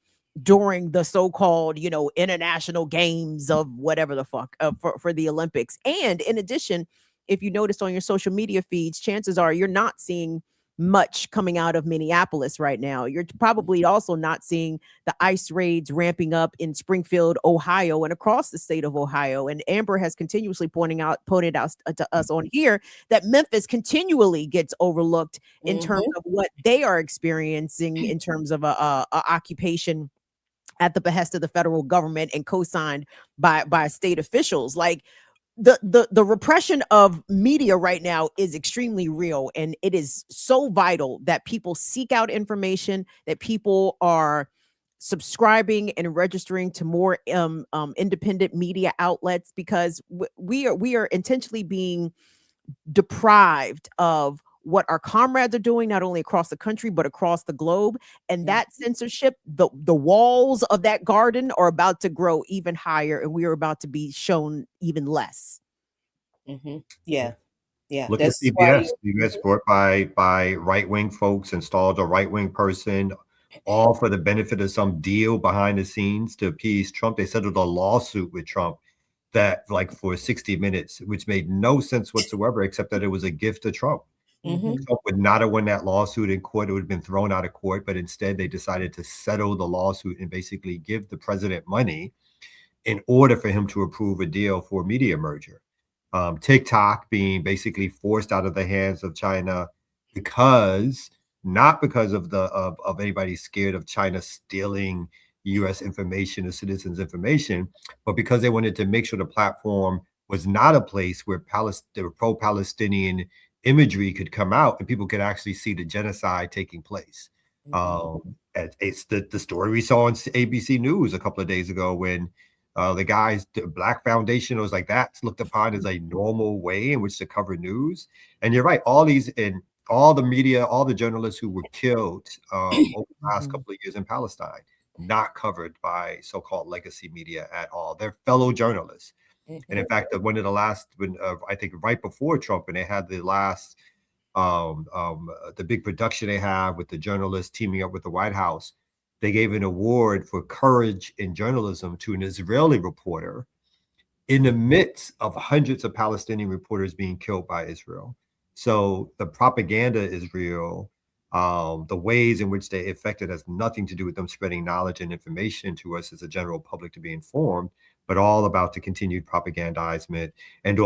during the so-called, international games of whatever the fuck for the Olympics. And in addition, if you noticed on your social media feeds, chances are you're not seeing much coming out of Minneapolis right now. You're probably also not seeing the ICE raids ramping up in Springfield, Ohio, and across the state of Ohio. And Amber has continuously pointed out to us on here that Memphis continually gets overlooked in terms of what they are experiencing in terms of a occupation at the behest of the federal government and co-signed by state officials. Like the repression of media right now is extremely real, and it is so vital that people seek out information, that people are subscribing and registering to more independent media outlets, because we are intentionally being deprived of what our comrades are doing, not only across the country, but across the globe. And that censorship, the walls of that garden are about to grow even higher, and we are about to be shown even less. Yeah. Look at CBS. CBS brought by right-wing folks, installed a right-wing person, all for the benefit of some deal behind the scenes to appease Trump. They settled a lawsuit with Trump that, like, for 60 minutes, which made no sense whatsoever, except that it was a gift to Trump. Trump would not have won that lawsuit in court. It would have been thrown out of court, but instead they decided to settle the lawsuit and basically give the president money in order for him to approve a deal for a media merger. TikTok being basically forced out of the hands of China not because of anybody scared of China stealing U.S. information or citizens' information, but because they wanted to make sure the platform was not a place where the pro-Palestinian imagery could come out and people could actually see the genocide taking place. It's the story we saw on ABC News a couple of days ago when the Black Foundation was like, that's looked upon as a normal way in which to cover news. And you're right, all the media, all the journalists who were killed over the last couple of years in Palestine, not covered by so-called legacy media at all. They're fellow journalists. And in fact, one of the last, I think right before Trump, and they had the last, the big production they have with the journalists teaming up with the White House, they gave an award for courage in journalism to an Israeli reporter in the midst of hundreds of Palestinian reporters being killed by Israel. So the propaganda is real. The ways in which they affected has nothing to do with them spreading knowledge and information to us as a general public to be informed, but all about the continued propagandizement and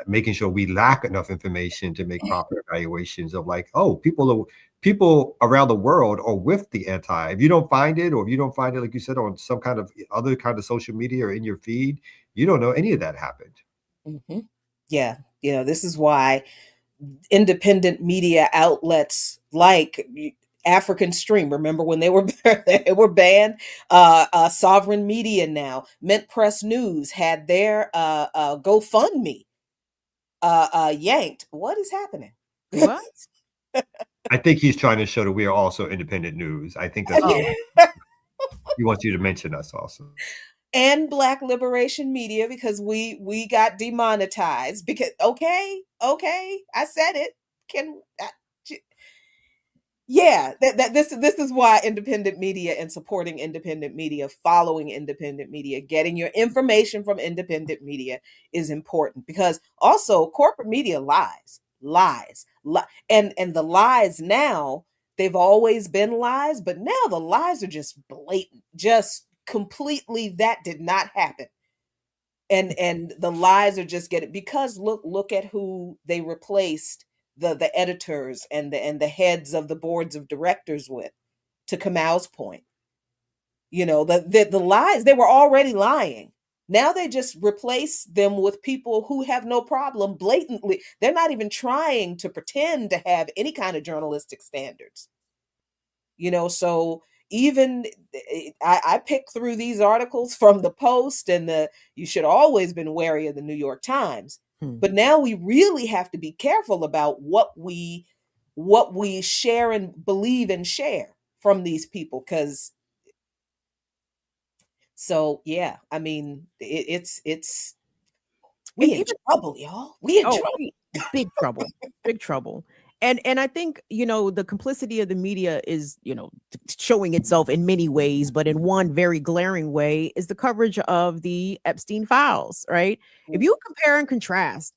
making sure we lack enough information to make proper evaluations of, like, oh, people around the world are with the anti. If you don't find it, like you said, on some kind of other kind of social media or in your feed, you don't know any of that happened. Yeah. This is why independent media outlets like African Stream, remember when they were banned? Sovereign Media now, Mint Press News had their GoFundMe yanked. What is happening? What? I think he's trying to show that we are also independent news. I think that's he wants you to mention us also. And Black Liberation Media, because we got demonetized because okay, I said it. Yeah, this is why independent media and supporting independent media, following independent media, getting your information from independent media is important, because also corporate media and the lies now, they've always been lies, but now the lies are just blatant, just completely, that did not happen. And the lies are just getting, because look at who they replaced the editors and the heads of the boards of directors with, to Kamal's point. The lies, they were already lying. Now they just replace them with people who have no problem blatantly. They're not even trying to pretend to have any kind of journalistic standards. So even I picked through these articles from the Post and the you should always been wary of the New York Times. But now we really have to be careful about what we share and believe and share from these people, because so yeah, I mean, it's And we in even trouble, y'all. We in oh, trouble. big trouble, big trouble. And I think, the complicity of the media is, showing itself in many ways, but in one very glaring way is the coverage of the Epstein files, right? If you compare and contrast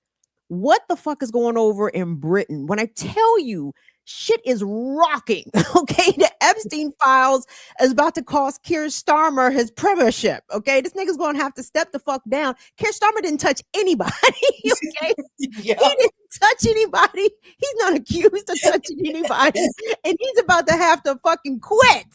what the fuck is going over in Britain, when I tell you shit is rocking, okay? The Epstein files is about to cost Keir Starmer his premiership, okay? This nigga's gonna have to step the fuck down. Keir Starmer didn't touch anybody, okay? Yeah. He didn't touch anybody. He's not accused of touching anybody. And he's about to have to fucking quit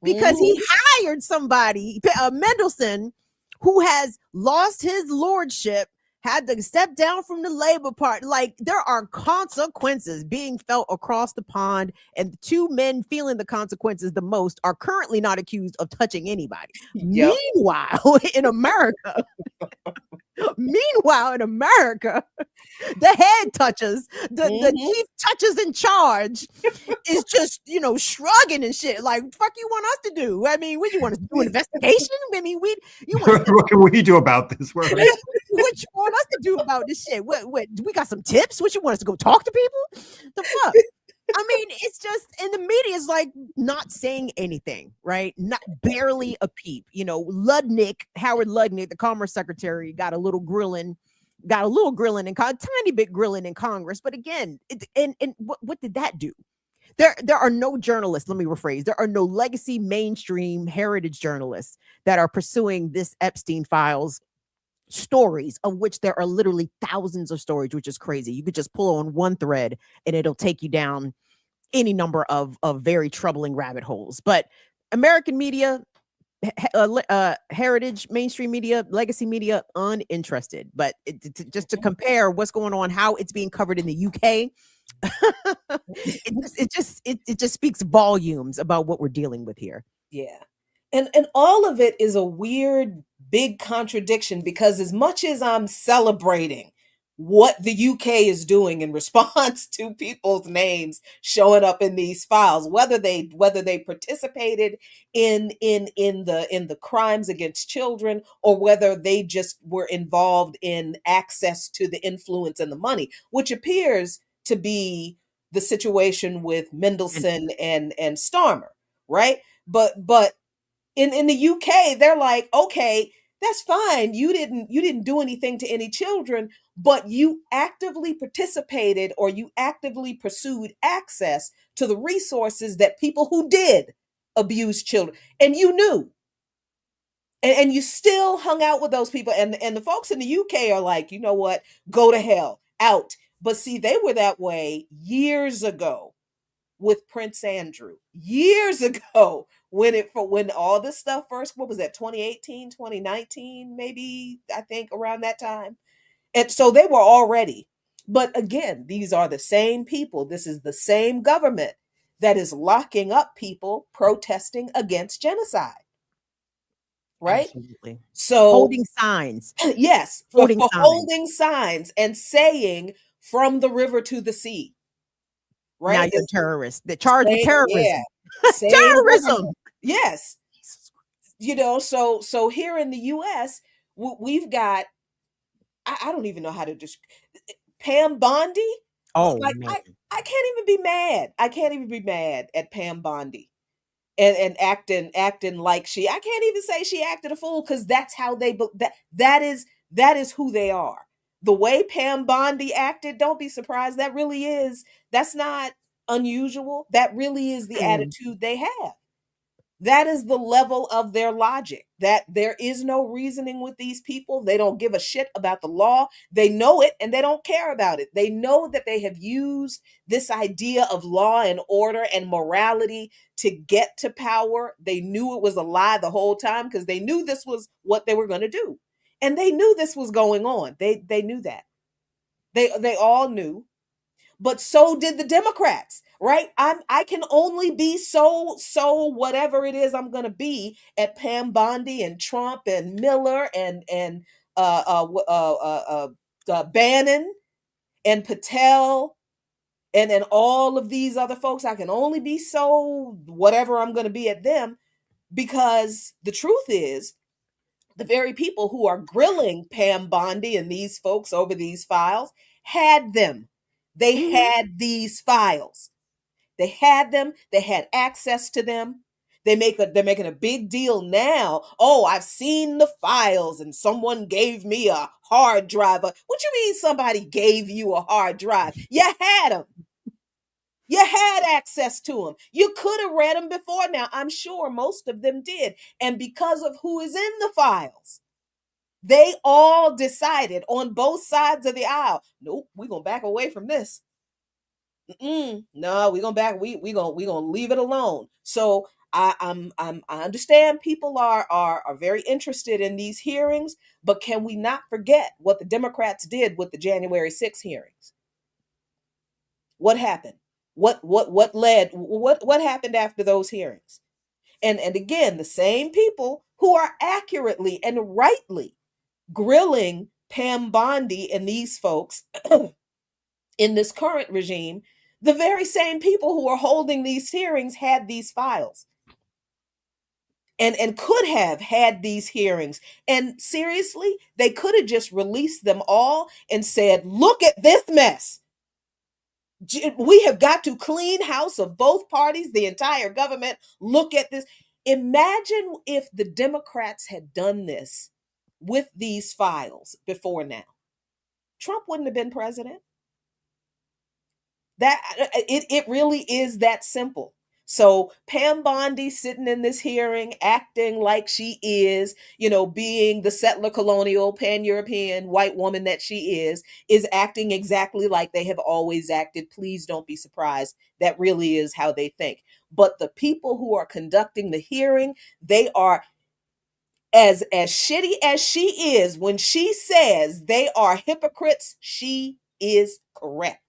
because he hired somebody, Mendelsohn, who has lost his lordship, had to step down from the Labor Party. Like, there are consequences being felt across the pond, and the two men feeling the consequences the most are currently not accused of touching anybody. Yep. Meanwhile, in America, the head touchers, the chief touchers in charge is just, shrugging and shit. Like, fuck you want us to do? I mean, what you want us to do, an investigation? I mean, you want us to, What can we do about this? what you want us to do about this shit? What we got some tips? What you want us to go talk to people? The fuck? I mean, it's just, and the media is like not saying anything, right? Not barely a peep. Howard Ludnick, the Commerce Secretary, got a little grilling and tiny bit grilling in Congress. But again, what did that do? There are no journalists. Let me rephrase. There are no legacy mainstream heritage journalists that are pursuing this Epstein files stories, of which there are literally thousands of stories, which is crazy. You could just pull on one thread and it'll take you down any number of very troubling rabbit holes. But American media, heritage, mainstream media, legacy media, uninterested. But just to compare what's going on, how it's being covered in the UK, it just speaks volumes about what we're dealing with here. Yeah. And all of it is a weird big contradiction, because as much as I'm celebrating what the UK is doing in response to people's names showing up in these files, whether they participated in the crimes against children, or whether they just were involved in access to the influence and the money, which appears to be the situation with Mendelsohn and Starmer, right? But in the UK, they're like, okay, that's fine. You didn't do anything to any children, but you actively participated, or you actively pursued access to the resources that people who did abuse children, and you knew. And you still hung out with those people. And the folks in the UK are like, you know what? Go to hell. Out. But see, they were that way years ago with Prince Andrew, years ago, when all this stuff first, what was that, 2018, 2019, maybe, I think around that time. And so they were already. But again, these are the same people. This is the same government that is locking up people protesting against genocide. Right? Absolutely. So Holding signs. yes, Holding for signs. holding signs and saying from the river to the sea. Right? Now you're a terrorist. They're charged with terrorism. Yeah. Terrorism. Yes. So here in the US, we've got, I don't even know how to just, Pam Bondi. Oh like man. I can't even be mad. I can't even be mad at Pam Bondi and acting like I can't even say she acted a fool, because that's how that is who they are. The way Pam Bondi acted, don't be surprised. That's not unusual. That really is the Mm. attitude they have. That is the level of their logic, that there is no reasoning with these people. They don't give a shit about the law. They know it and they don't care about it. They know that they have used this idea of law and order and morality to get to power. They knew it was a lie the whole time, because they knew this was what they were going to do. And they knew this was going on. They knew that. They all knew, but so did the Democrats, right? I can only be so whatever it is I'm gonna be at Pam Bondi and Trump and Miller and Bannon and Patel and all of these other folks. I can only be so whatever I'm gonna be at them, because the truth is, the very people who are grilling Pam Bondi and these folks over these files had them. They Mhm. had these files. They had them. They had access to them. They're making a big deal now. Oh, I've seen the files and someone gave me a hard drive. What you mean somebody gave you a hard drive? You had them. You had access to them. You could have read them before now. I'm sure most of them did. And because of who is in the files, they all decided on both sides of the aisle, nope, we're gonna back away from this. No, we're gonna back. We gonna leave it alone. So I understand people are very interested in these hearings, but can we not forget what the Democrats did with the January 6th hearings? What happened? What happened after those hearings? And again, the same people who are accurately and rightly grilling Pam Bondi and these folks in this current regime, the very same people who are holding these hearings had these files and could have had these hearings. And seriously, they could have just released them all and said, look at this mess. We have got to clean house of both parties, the entire government. Look at this. Imagine if the Democrats had done this with these files before now. Trump wouldn't have been president. It really is that simple. So Pam Bondi sitting in this hearing, acting like she is, being the settler colonial pan-European white woman that she is acting exactly like they have always acted. Please don't be surprised. That really is how they think. But the people who are conducting the hearing, they are as shitty as she is. When she says they are hypocrites, she is correct.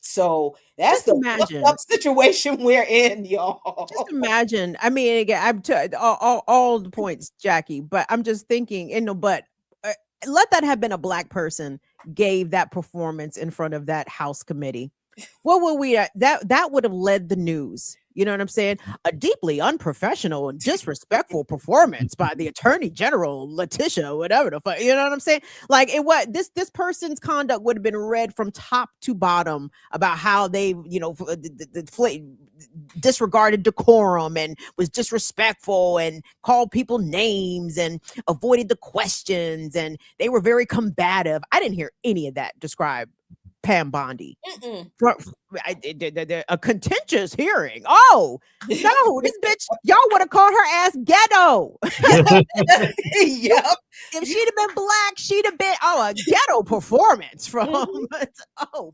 So that's Just the fucked imagine. up situation we're in, y'all. Just imagine. I mean, again, all the points, Jackie, but I'm just thinking, but let that have been a black person gave that performance in front of that House committee. What would we that would have led the news? You know what I'm saying? A deeply unprofessional and disrespectful performance by the Attorney General Letitia, whatever the fuck. You know what I'm saying? Like this person's conduct would have been read from top to bottom about how they, disregarded decorum and was disrespectful and called people names and avoided the questions, and they were very combative. I didn't hear any of that described Pam Bondi. A contentious hearing. Oh no, this bitch, y'all would have called her ass ghetto. Yep. If she'd have been black, she'd have been a ghetto performance from.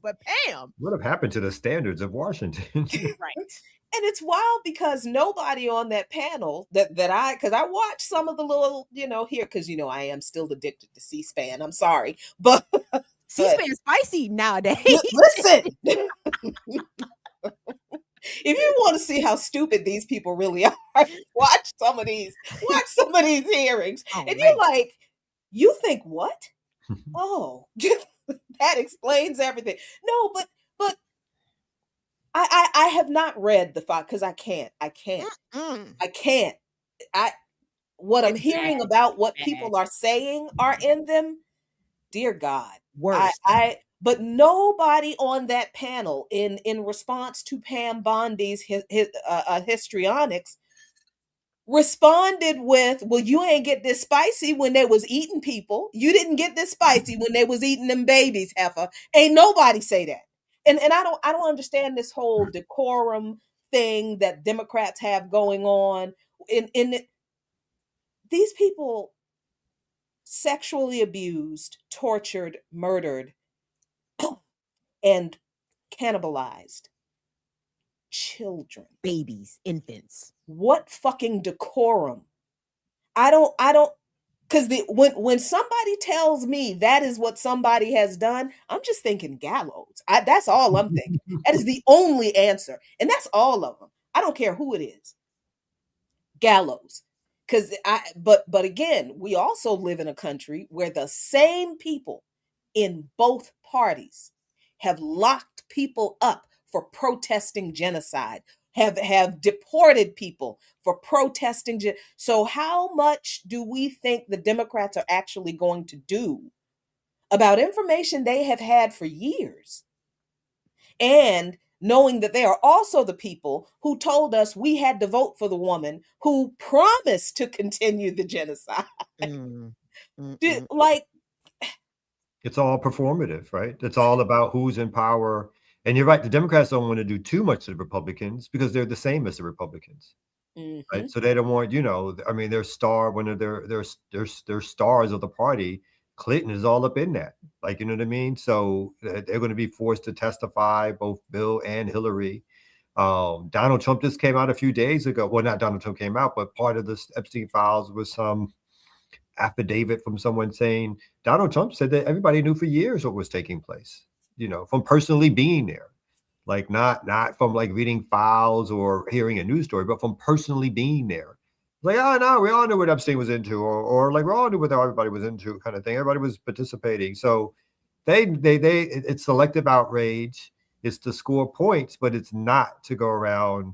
But Pam, what have happened to the standards of Washington? Right. And it's wild because nobody on that panel because I watched some of the little, here, because I am still addicted to C-SPAN. I'm sorry, but C-SPAN is spicy nowadays. Listen, if you want to see how stupid these people really are, watch some of these hearings, and you're like, you think what? Oh, that explains everything. No, but I have not read the file because I can't. What I'm hearing about what people are saying are in them. Dear God, Worse. But nobody on that panel, in response to Pam Bondi's histrionics, responded with, well, you ain't get this spicy when they was eating people. You didn't get this spicy when they was eating them babies, heifer. Ain't nobody say that. And I don't understand this whole decorum thing that Democrats have going on. These people sexually abused, tortured, murdered, and cannibalized children, babies, infants. What fucking decorum? I don't because when somebody tells me that is what somebody has done, I'm just thinking gallows. That's all I'm thinking. That is the only answer, and that's all of them. I don't care who it is. Gallows. But again, we also live in a country where the same people in both parties have locked people up for protesting genocide, have deported people for protesting. So how much do we think the Democrats are actually going to do about information they have had for years? And knowing that they are also the people who told us we had to vote for the woman who promised to continue the genocide. Like, it's all performative, right? It's all about who's in power. And you're right, the Democrats don't want to do too much to the Republicans because they're the same as the Republicans. Right? So they don't want, I mean, their star, one of their stars of the party, Clinton, is all up in that. Like, you know what I mean? So they're going to be forced to testify, both Bill and Hillary. Donald Trump just came out a few days ago. Well, not Donald Trump came out, but part of the Epstein files was some affidavit from someone saying Donald Trump said that everybody knew for years what was taking place, from personally being there. Like not from like reading files or hearing a news story, but from personally being there. Like, oh no, we all knew what Epstein was into, or like we all knew what everybody was into, kind of thing. Everybody was participating. So it's selective outrage. It's to score points, but it's not to go around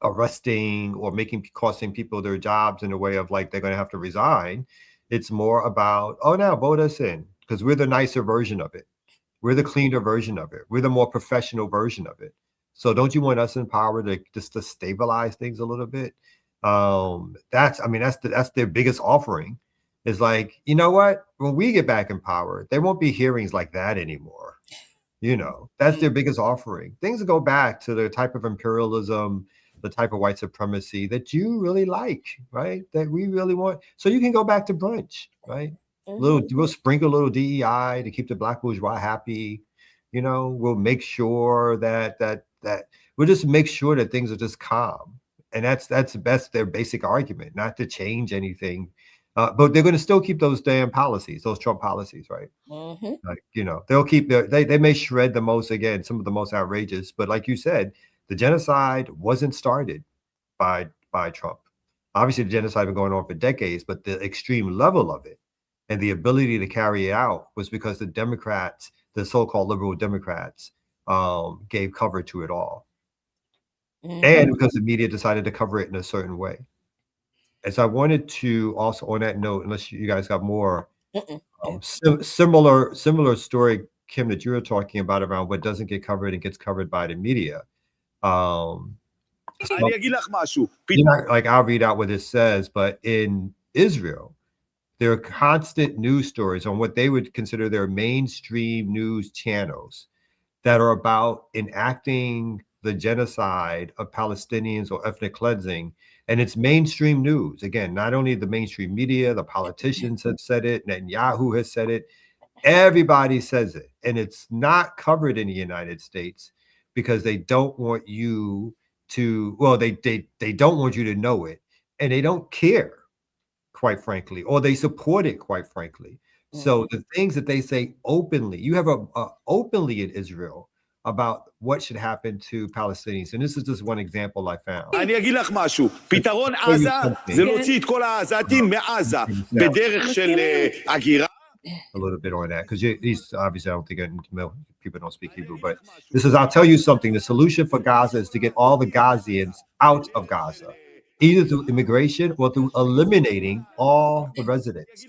arresting or costing people their jobs in a way of like they're going to have to resign. It's more about, oh, now vote us in because we're the nicer version of it. We're the cleaner version of it. We're the more professional version of it. So don't you want us in power to stabilize things a little bit? That's their biggest offering. Is like, you know what? When we get back in power, there won't be hearings like that anymore. That's their biggest offering. Things will go back to the type of imperialism, the type of white supremacy that you really like, right? That we really want. So you can go back to brunch, right? We'll sprinkle a little DEI to keep the black bourgeois happy. We'll make sure that we'll just make sure that things are just calm. And that's their basic argument, not to change anything. But they're going to still keep those damn policies, those Trump policies, right? Like, they'll keep they may shred the most, again, some of the most outrageous, but like you said, the genocide wasn't started by Trump. Obviously, the genocide had been going on for decades, but the extreme level of it and the ability to carry it out was because the Democrats, the so-called liberal Democrats, gave cover to it all. And because the media decided to cover it in a certain way. And so I wanted to also, on that note, unless you guys got more, similar story, Kim, that you were talking about around what doesn't get covered and gets covered by the media. I'll read out what it says, but in Israel, there are constant news stories on what they would consider their mainstream news channels that are about enacting the genocide of Palestinians or ethnic cleansing. And it's mainstream news. Again, not only the mainstream media, the politicians have said it, Netanyahu has said it, everybody says it. And it's not covered in the United States because they don't want you to, they don't want you to know it. And they don't care, quite frankly, or they support it, quite frankly. So the things that they say openly, you have a openly in Israel about what should happen to Palestinians. And this is just one example I found. אני אגיד לך משהו, פתרון עזה זה להוציא את כל העזתים מעזה בדרך של הגירה. A little bit on that, because he's obviously, I don't think people don't speak Hebrew, but this is, I'll tell you something, the solution for Gaza is to get all the Gazians out of Gaza, either through immigration or through eliminating all the residents.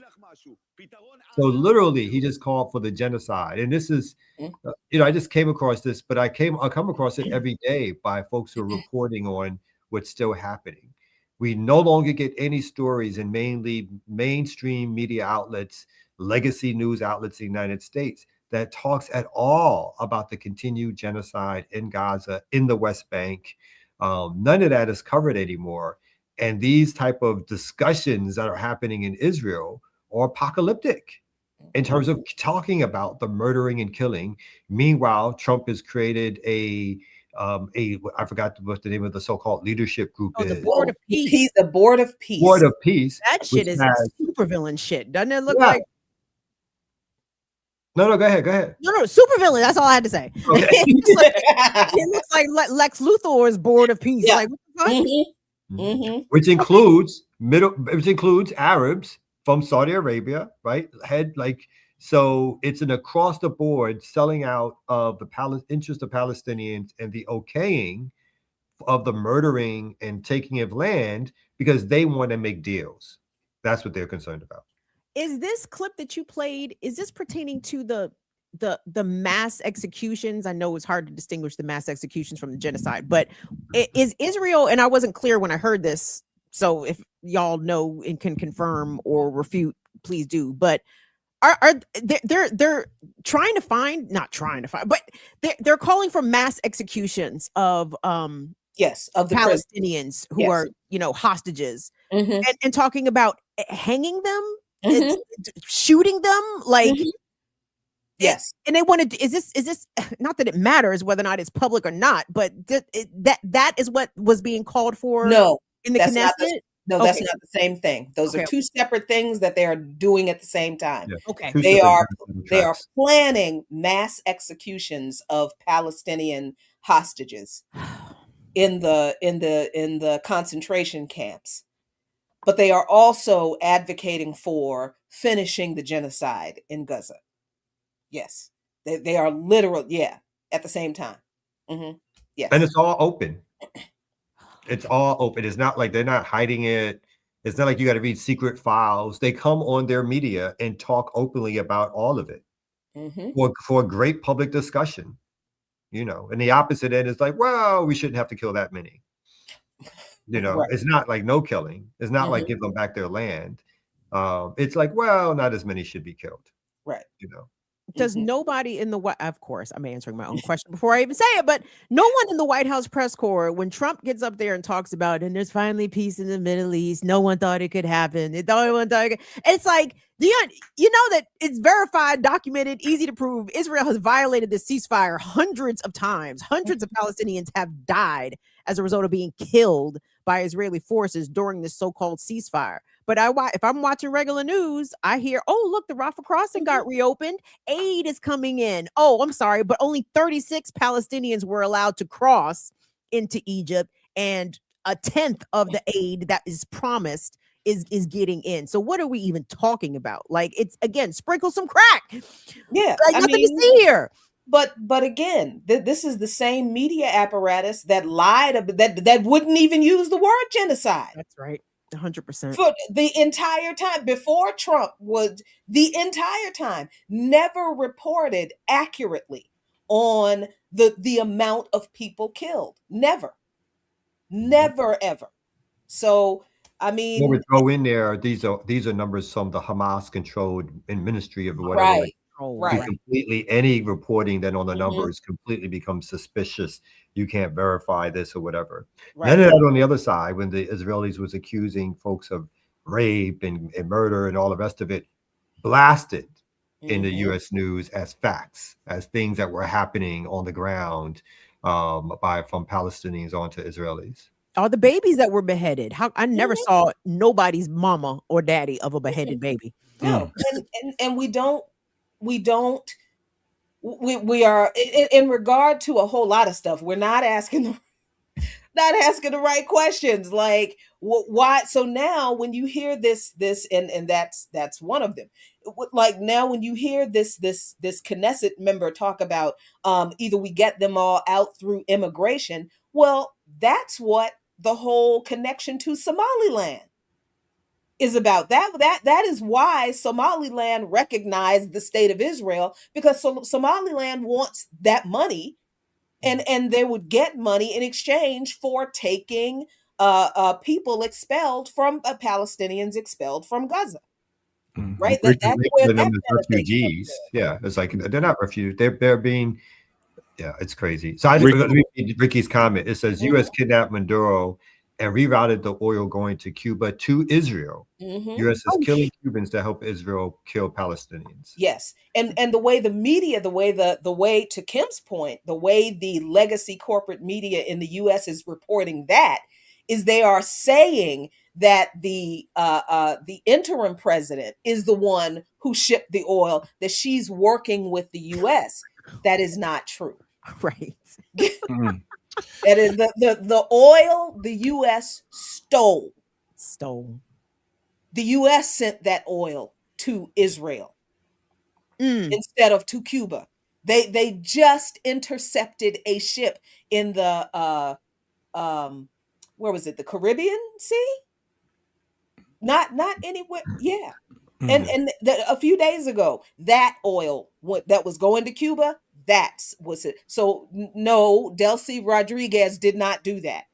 So literally, he just called for the genocide, and this is, I just came across this, but I come across it every day by folks who are reporting on what's still happening. We no longer get any stories in mainly mainstream media outlets, legacy news outlets in the United States that talks at all about the continued genocide in Gaza, in the West Bank. None of that is covered anymore. And these type of discussions that are happening in Israel are apocalyptic in terms of talking about the murdering and killing. Meanwhile, Trump has created I forgot what the name of the so-called leadership group Oh, the is. Board of Peace. He's the Board of Peace. Board of Peace. That shit which is has- supervillain shit. Doesn't it look Yeah. like? No, go ahead. No, supervillain. That's all I had to say. Okay. it looks like Lex Luthor's Board of Peace. Yeah. Like, what the fuck? Which includes Arabs from Saudi Arabia, right? So it's an across the board selling out of the interest of Palestinians and the okaying of the murdering and taking of land because they want to make deals. That's what they're concerned about. Is this clip that you played, is this pertaining to the mass executions? I know it's hard to distinguish the mass executions from the genocide, but is Israel, and I wasn't clear when I heard this, so if y'all know and can confirm or refute, please do, but they're trying to find, not trying to find, but they're calling for mass executions of yes, of the Palestinians who yes. are, hostages, Mm-hmm. and talking about hanging them, Mm-hmm. shooting them, like yes. and they wanted is this not that it matters whether or not it's public or not, but that is what was being called for No, in the that's Knesset? not that's not the same thing. Those are two separate things that they are doing at the same time. Yeah. Okay. They are planning mass executions of Palestinian hostages in the concentration camps. But they are also advocating for finishing the genocide in Gaza. Yes. They are literal, at the same time. Mm-hmm. Yes. And it's all open. It's all open. It's not like they're not hiding it. It's not like you got to read secret files. They come on their media and talk openly about all of it for a great public discussion, and the opposite end is like, well, we shouldn't have to kill that many. Right. It's not like no killing. It's not like give them back their land. It's like, well, not as many should be killed. Right. Does nobody in the White, of course, I'm answering my own question before I even say it, but no one in the White House press corps, when Trump gets up there and talks about, and there's finally peace in the Middle East, no one thought it could happen. It's like, you know that it's verified, documented, easy to prove. Israel has violated the ceasefire hundreds of times. Hundreds of Palestinians have died as a result of being killed by Israeli forces during this so-called ceasefire. But if I'm watching regular news, I hear, oh, look, the Rafah crossing got reopened. Aid is coming in. Oh, I'm sorry, but only 36 Palestinians were allowed to cross into Egypt, and a tenth of the aid that is promised is getting in. So what are we even talking about? Like, it's, again, sprinkle some crack. Yeah, like, nothing to see here. But again, this is the same media apparatus that lied, that wouldn't even use the word genocide. That's right. 100%. For the entire time before Trump was the entire time never reported accurately on the amount of people killed. Never ever. So I mean, what we throw in there, these are numbers from the Hamas controlled ministry of whatever. Right. Completely, any reporting then on the numbers completely becomes suspicious. You can't verify this or whatever. Right. None of that on the other side, when the Israelis was accusing folks of rape and murder and all the rest of it, blasted in the U.S. news as facts, as things that were happening on the ground from Palestinians onto Israelis. All the babies that were beheaded. I never saw nobody's mama or daddy of a beheaded baby. No, and we are in regard to a whole lot of stuff. We're not asking the right questions. Like, why? So now when you hear this, and that's one of them. Like, now when you hear this Knesset member talk about either we get them all out through immigration. Well, that's what the whole connection to Somaliland. is about that is why Somaliland recognized the state of Israel, because Somaliland wants that money, and they would get money in exchange for taking people expelled from Palestinians expelled from Gaza. Right? That's where that refugees. Yeah, it's like they're not refugees. They're being. Yeah, it's crazy. So let me read Ricky's comment. It says U.S. kidnapped Maduro and rerouted the oil going to Cuba to Israel. U.S. is killing Cubans to help Israel kill Palestinians. Yes, and the way the media, the way to Kim's point, the way the legacy corporate media in the U.S. is reporting that is they are saying that the interim president is the one who shipped the oil, that she's working with the U.S. That is not true. Right. That is the oil the U.S. stole. The U.S. sent that oil to Israel instead of to Cuba. They just intercepted a ship in the where was it? The Caribbean Sea? Not anywhere. Yeah. And a few days ago, that oil that was going to Cuba, that was it. So no, Delcy Rodriguez did not do that.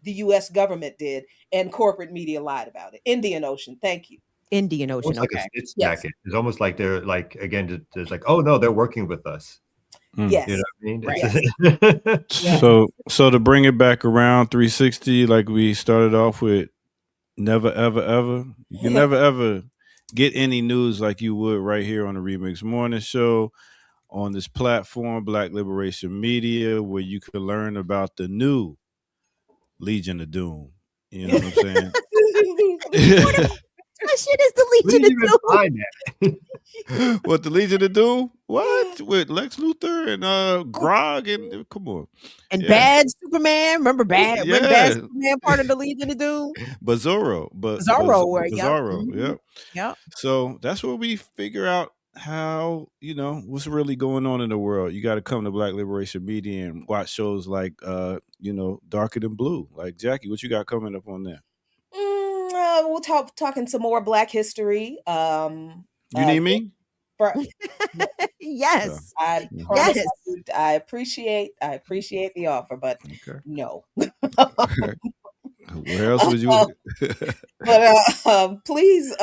The U.S. government did, and corporate media lied about it. Indian Ocean, thank you. Indian Ocean, almost like a stitch jacket. It's almost like they're like, again, there's like, oh no, they're working with us. Yes. You know what I mean? So to bring it back around 360, like we started off with, never ever ever, you can never ever get any news like you would right here on the Remix Morning Show on this platform, Black Liberation Media, where you can learn about the new Legion of Doom. You know what I'm saying? That shit is the Legion of Doom. What, the Legion of Doom? What? With Lex Luthor and Grog and come on. And Bad Superman. Remember Bad Superman part of the Legion of Doom? Bizarro. Bizarro. Yep. Yep. So that's where we figure out how, what's really going on in the world. You got to come to Black Liberation Media and watch shows like, Darker Than Blue. Like, Jackie, what you got coming up on there? We'll talking some more Black history. You need me? Yes. I promise. I appreciate the offer, but no. Where else would you? But please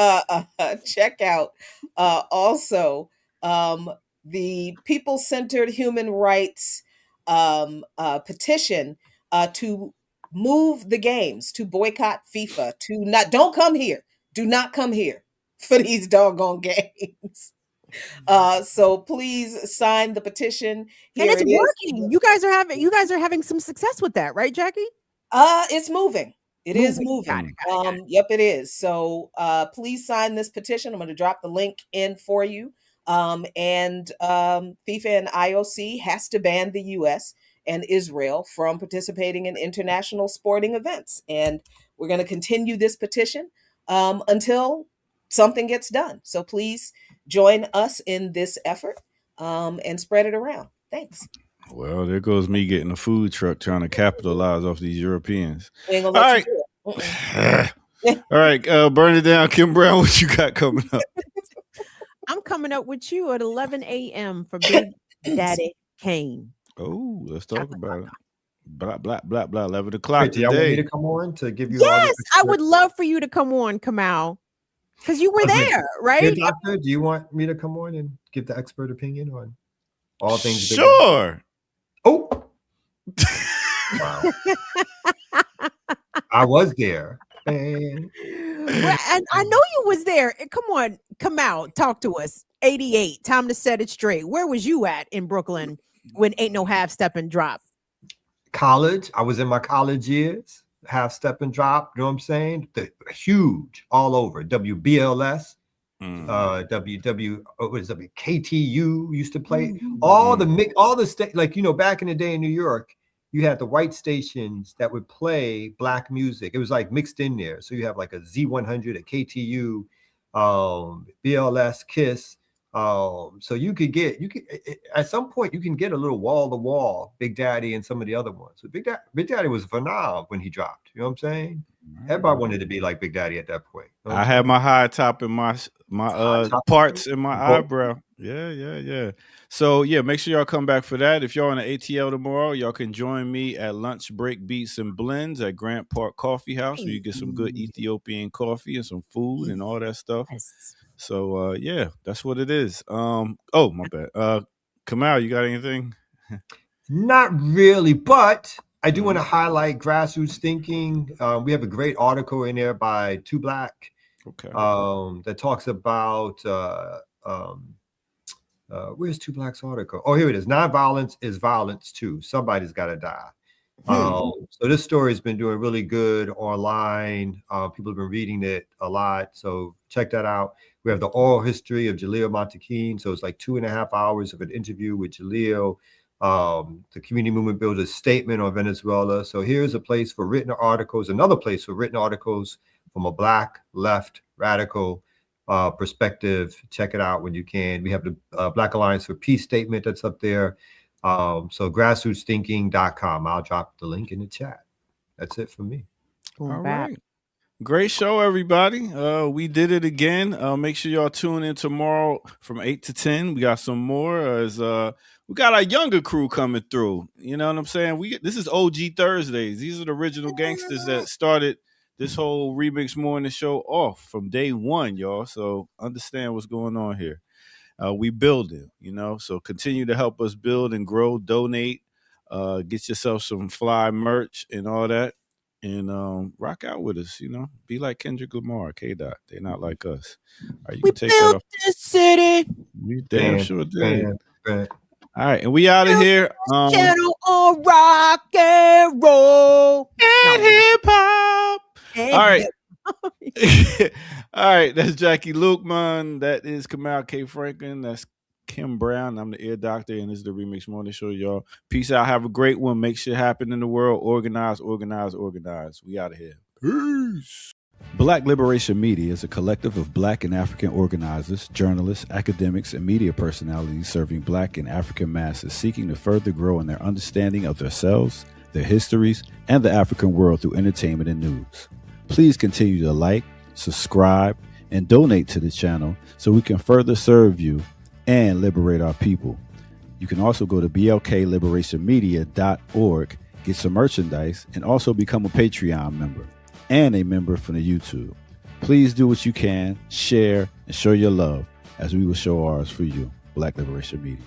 check out also the People-Centered Human Rights petition to move the games, to boycott FIFA, don't come here. Do not come here for these doggone games. So please sign the petition. Here and it's working. You guys are having some success with that, right, Jackie? It's moving. It is moving. Got it. Yep, it is. So please sign this petition. I'm going to drop the link in for you. And FIFA and IOC has to ban the US and Israel from participating in international sporting events. And we're going to continue this petition until something gets done. So please join us in this effort and spread it around. Thanks. Well, there goes me getting a food truck trying to capitalize off these Europeans. All right. All right, burn it down. Kim Brown, what you got coming up? I'm coming up with you at 11 a.m. for Big Daddy Kane. Oh, let's talk about it. Blah, blah, blah, blah. 11 o'clock Wait, do y'all want me to come on to give you all I would love for you to come on, Kamal. Because you were there, right? Hey, doctor, do you want me to come on and give the expert opinion on all things? Sure. Oh. Wow. I was there. And I know you was there. Come on, come out, talk to us. 88, time to set it straight. Where was you at in Brooklyn when Ain't No Half Step and Drop? College. I was in my college years. Half Step and Drop. You know what I'm saying? Huge all over. WBLS. KTU used to play. All the state, like, back in the day in New York, you had the white stations that would play black music. It was like mixed in there. So you have like a Z100, a KTU, BLS, KISS, So you could at some point you can get a little wall to wall Big Daddy and some of the other ones. So Big Daddy was phenomenal when he dropped. You know what I'm saying? Everybody wanted to be like Big Daddy at that point. You know I had my high top and my parts in my eyebrow. Yeah. So yeah, make sure y'all come back for that. If y'all on the ATL tomorrow, y'all can join me at Lunch Break Beats and Blends at Grant Park Coffee House, where you get some good Ethiopian coffee and some food and all that stuff. Yes. So yeah, that's what it is. Oh my bad. Kamal, you got anything? Not really, but I do want to highlight Grassroots Thinking. We have a great article in there by Two Black. Okay. That talks about where's Two Black's article? Oh, here it is. Nonviolence is violence too. Somebody's got to die. So this story has been doing really good online. People have been reading it a lot. So check that out. We have the oral history of Jaleel Montequin. So it's like 2.5 hours of an interview with Jaleel. The community movement builder's statement on Venezuela. So here's a place for written articles, another place for written articles from a Black left radical perspective. Check it out when you can. We have the Black Alliance for Peace statement that's up there. So grassrootsthinking.com. I'll drop the link in the chat. That's it for me. All right. Great show, everybody. We did it again. Make sure y'all tune in tomorrow from 8 to 10. We got some more. We got our younger crew coming through. You know what I'm saying? This is OG Thursdays. These are the original gangsters that started this whole Remix Morning show off from day one, y'all. So understand what's going on here. We building, so continue to help us build and grow, donate, get yourself some fly merch and all that. And rock out with us, Be like Kendrick Lamar, K-Dot. They're not like us. All right, you we can take built that off. this city. We damn sure did. Man. All right, and we out of here. Channel on rock and roll and hip hop. All right. All right, that's Jackie Lukeman. That is Kamal K. Franklin. That's Kim Brown. I'm the Ear Doctor, and this is the Remix Morning Show, y'all. Peace out. Have a great one. Make shit happen in the world. Organize. We out of here. Peace. Black Liberation Media is a collective of Black and African organizers, journalists, academics, and media personalities serving Black and African masses seeking to further grow in their understanding of themselves, their histories, and the African world through entertainment and news. Please continue to like, subscribe, and donate to the channel so we can further serve you and liberate our people. You can also go to blkliberationmedia.org, get some merchandise, and also become a Patreon member and a member from the YouTube. Please do what you can, share, and show your love as we will show ours for you. Black Liberation Media.